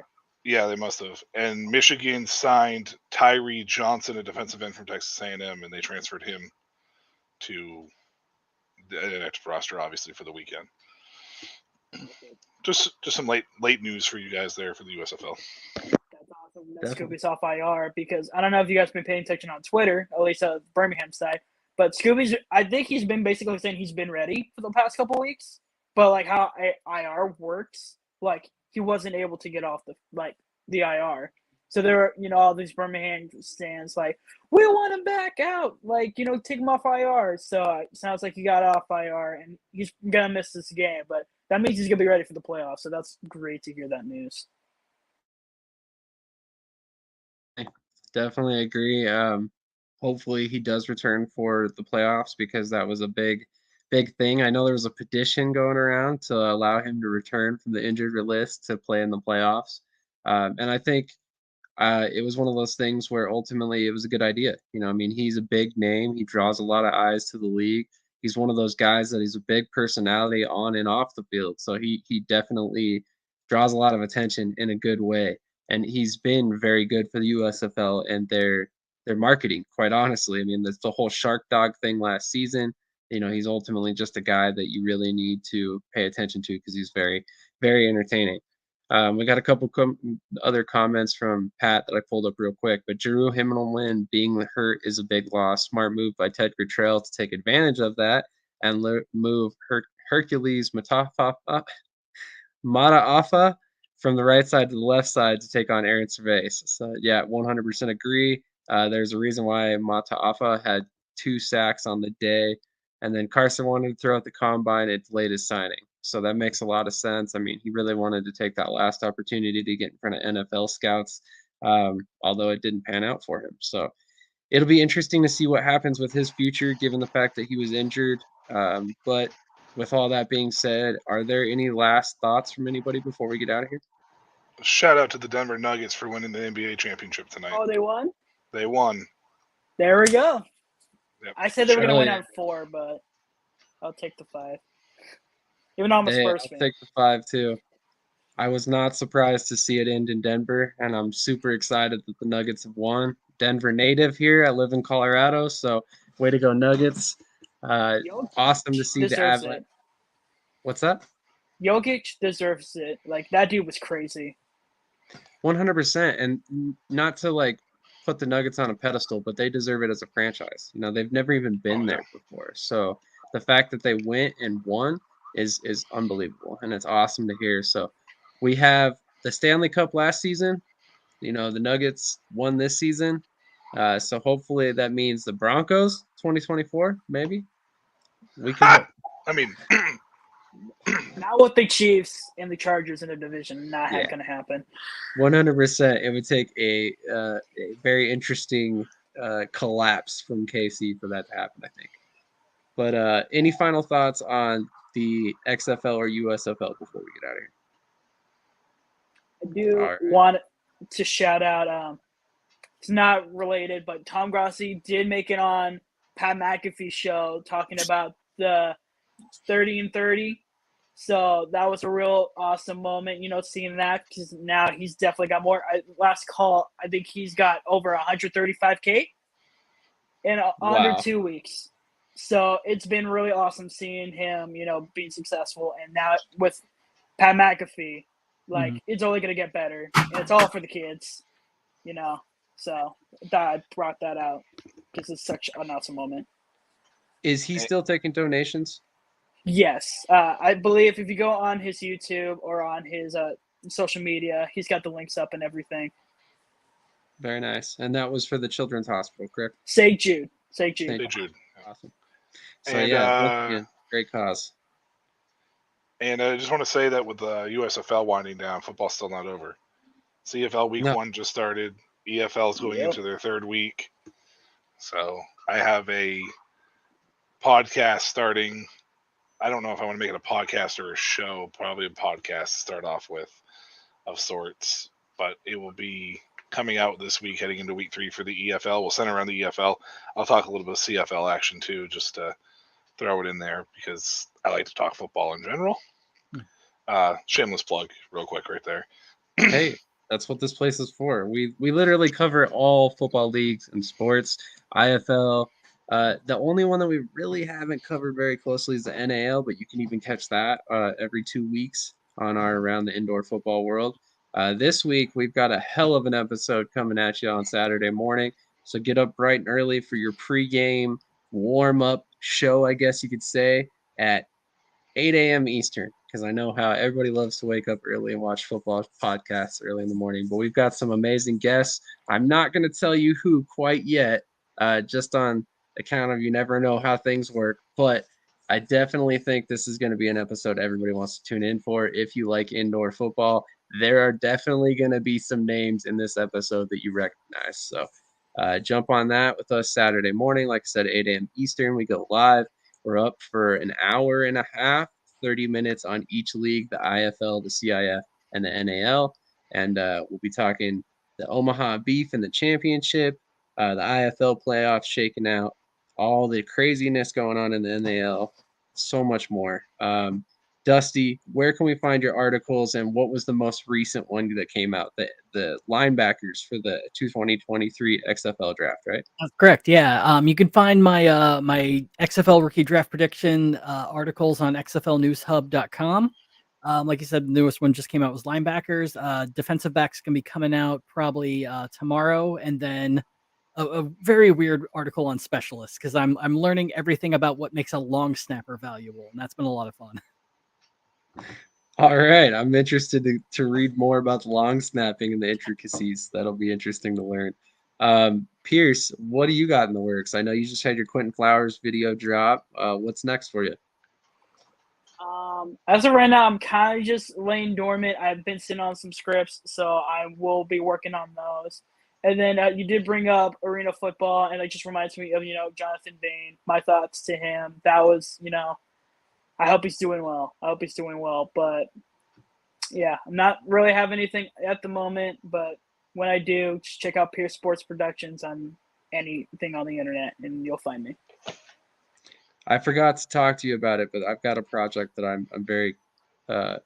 Yeah, they must have. And Michigan signed Tyree Johnson, a defensive end from Texas A&M, and they transferred him to the inactive roster, obviously, for the weekend. Just some late news for you guys there for the USFL. That's awesome. That Scooby's off IR because I don't know if you guys have been paying attention on Twitter, at least Birmingham side, but Scooby's, I think he's been basically saying he's been ready for the past couple weeks, but like how IR works, like he wasn't able to get off the IR. So there are, all these Birmingham stands like, we want him back out, take him off IR. So it sounds like he got off IR and he's gonna miss this game, but that means he's gonna be ready for the playoffs. So that's great to hear that news. Definitely agree. Hopefully he does return for the playoffs because that was a big thing. I know there was a petition going around to allow him to return from the injured list to play in the playoffs. And I think it was one of those things where ultimately it was a good idea. He's a big name. He draws a lot of eyes to the league. He's one of those guys that he's a big personality on and off the field. So he definitely draws a lot of attention in a good way. And he's been very good for the USFL and their marketing, quite honestly. That's the whole Shark Dog thing last season. He's ultimately just a guy that you really need to pay attention to because he's very, very entertaining. We got a couple other comments from Pat that I pulled up real quick, but Drew Himmelman being hurt is a big loss. Smart move by Ted Guttrell to take advantage of that and move Hercules Mataafa from the right side to the left side to take on Aaron Cervais. So, yeah, 100% agree. There's a reason why Mataafa had 2 sacks on the day, and then Carson wanted to throw out the combine. It delayed his signing. So that makes a lot of sense. He really wanted to take that last opportunity to get in front of NFL scouts, although it didn't pan out for him. So it'll be interesting to see what happens with his future, given the fact that he was injured. But with all that being said, are there any last thoughts from anybody before we get out of here? Shout out to the Denver Nuggets for winning the NBA championship tonight. Oh, they won? They won. There we go. Yep. I said they were going to win on 4, but I'll take the 5. Even though I'm a Spurs fan. I'll take the 5 too. I was not surprised to see it end in Denver, and I'm super excited that the Nuggets have won. Denver native here. I live in Colorado, so way to go Nuggets. Awesome to see the Avalanche. What's that? Jokic deserves it. That dude was crazy. 100%. And not to put the Nuggets on a pedestal, but they deserve it as a franchise. They've never even been there before. So the fact that they went and won is unbelievable, and it's awesome to hear. So we have the Stanley Cup last season. You know, the Nuggets won this season. So hopefully that means the Broncos 2024, maybe. We can hope. I mean, Not with the Chiefs and the Chargers in the division. Not Yeah. going to happen. 100%. It would take a very interesting collapse from KC for that to happen, I think. But any final thoughts on the XFL or USFL before we get out of here? I do All right. want to shout out. It's not related, but Tom Grossi did make it on Pat McAfee's show talking about the 30 and 30. So that was a real awesome moment, seeing that, because now he's definitely got more. Last call, I think he's got over 135K in under Wow. 2 weeks. So it's been really awesome seeing him, be successful. And now with Pat McAfee, it's only going to get better. And it's all for the kids, So I thought I brought that out because it's such an awesome moment. Is he still taking donations? Yes. I believe if you go on his YouTube or on his social media, he's got the links up and everything. Very nice. And that was for the Children's Hospital, correct? St. Jude. St. Jude. St. Jude. Awesome. So, And, once again, great cause. And I just want to say that with the USFL winding down, football's still not over. CFL week 1 just started. EFL is going into their 3rd week. So I have a podcast starting. I don't know if I want to make it a podcast or a show. Probably a podcast to start off with of sorts. But it will be coming out this week, heading into week 3 for the EFL. We'll center around the EFL. I'll talk a little bit of CFL action too, just to throw it in there because I like to talk football in general. Shameless plug, real quick, right there. Hey, that's what this place is for. We literally cover all football leagues and sports, IFL. The only one that we really haven't covered very closely is the NAL, but you can even catch that every 2 weeks on our Around the Indoor Football World. This week, we've got a hell of an episode coming at you on Saturday morning. So get up bright and early for your pregame warm-up show, I guess you could say, at 8 a.m. Eastern, because I know how everybody loves to wake up early and watch football podcasts early in the morning. But we've got some amazing guests. I'm not going to tell you who quite yet, just on account of you never know how things work. But I definitely think this is going to be an episode everybody wants to tune in for. If you like indoor football, there are definitely going to be some names in this episode that you recognize. So jump on that with us Saturday morning. Like I said, 8 a.m. Eastern, we go live. We're up for an hour and a half, 30 minutes on each league, the IFL, the CIF, and the NAL. And we'll be talking the Omaha Beef and the championship, the IFL playoffs shaking out, all the craziness going on in the NAL, so much more. Dusty, where can we find your articles, and what was the most recent one that came out? The linebackers for the 2023 XFL draft, right? That's correct. Yeah. You can find my my XFL rookie draft prediction articles on xflnewshub.com. Like you said, the newest one just came out was linebackers. Defensive backs can be coming out probably tomorrow, and then a very weird article on specialists because I'm learning everything about what makes a long snapper valuable, and that's been a lot of fun. All right. I'm interested to read more about the long snapping and the intricacies. That'll be interesting to learn. Pearce, what do you got in the works? I know you just had your Quentin Flowers video drop. What's next for you? As of right now, I'm kind of just laying dormant. I've been sitting on some scripts, so I will be working on those. And then you did bring up arena football, and it just reminds me of, Jonathan Bain. My thoughts to him. That was, I hope he's doing well. But, yeah, I'm not really have anything at the moment. But when I do, just check out Pearce Sports Productions on anything on the internet, and you'll find me. I forgot to talk to you about it, but I've got a project that I'm very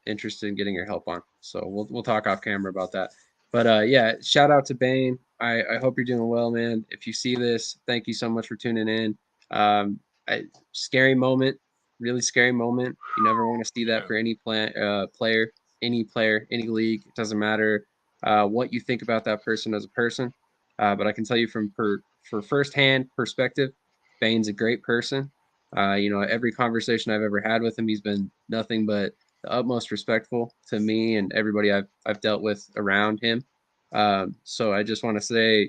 interested in getting your help on. So we'll talk off camera about that. But yeah, shout out to Bane. I hope you're doing well, man. If you see this, thank you so much for tuning in. Scary moment, really scary moment. You never want to see that for any player, any league. It doesn't matter what you think about that person as a person. But I can tell you from for firsthand perspective, Bane's a great person. Every conversation I've ever had with him, he's been nothing but the utmost respectful to me and everybody I've dealt with around him. So I just want to say,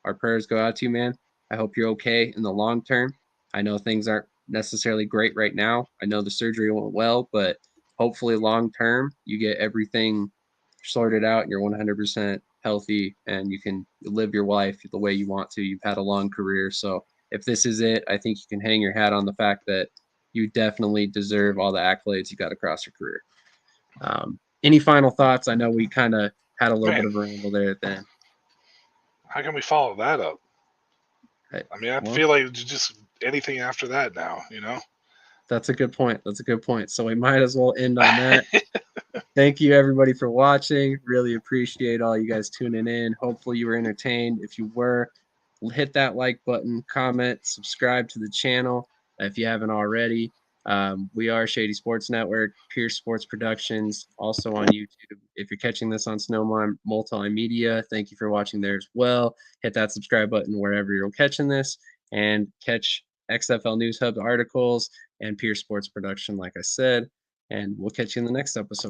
our prayers go out to you, man. I hope you're okay in the long term. I know things aren't necessarily great right now. I know the surgery went well, but hopefully long term you get everything sorted out and you're 100% healthy and you can live your life the way you want to. You've had a long career. So if this is it, I think you can hang your hat on the fact that you definitely deserve all the accolades you got across your career. Any final thoughts? I know we kind of had a little bit of a ramble there at the end. How can we follow that up? I I feel like just anything after that now, That's a good point. So we might as well end on that. Thank you, everybody, for watching. Really appreciate all you guys tuning in. Hopefully you were entertained. If you were, hit that like button, comment, subscribe to the channel if you haven't already. We are Shady Sports Network, Pearce Sports Productions, also on YouTube. If you're catching this on Snowmon Multimedia, thank you for watching there as well. Hit that subscribe button wherever you're catching this, and catch XFL News Hub articles and Pearce Sports Production, like I said. And we'll catch you in the next episode.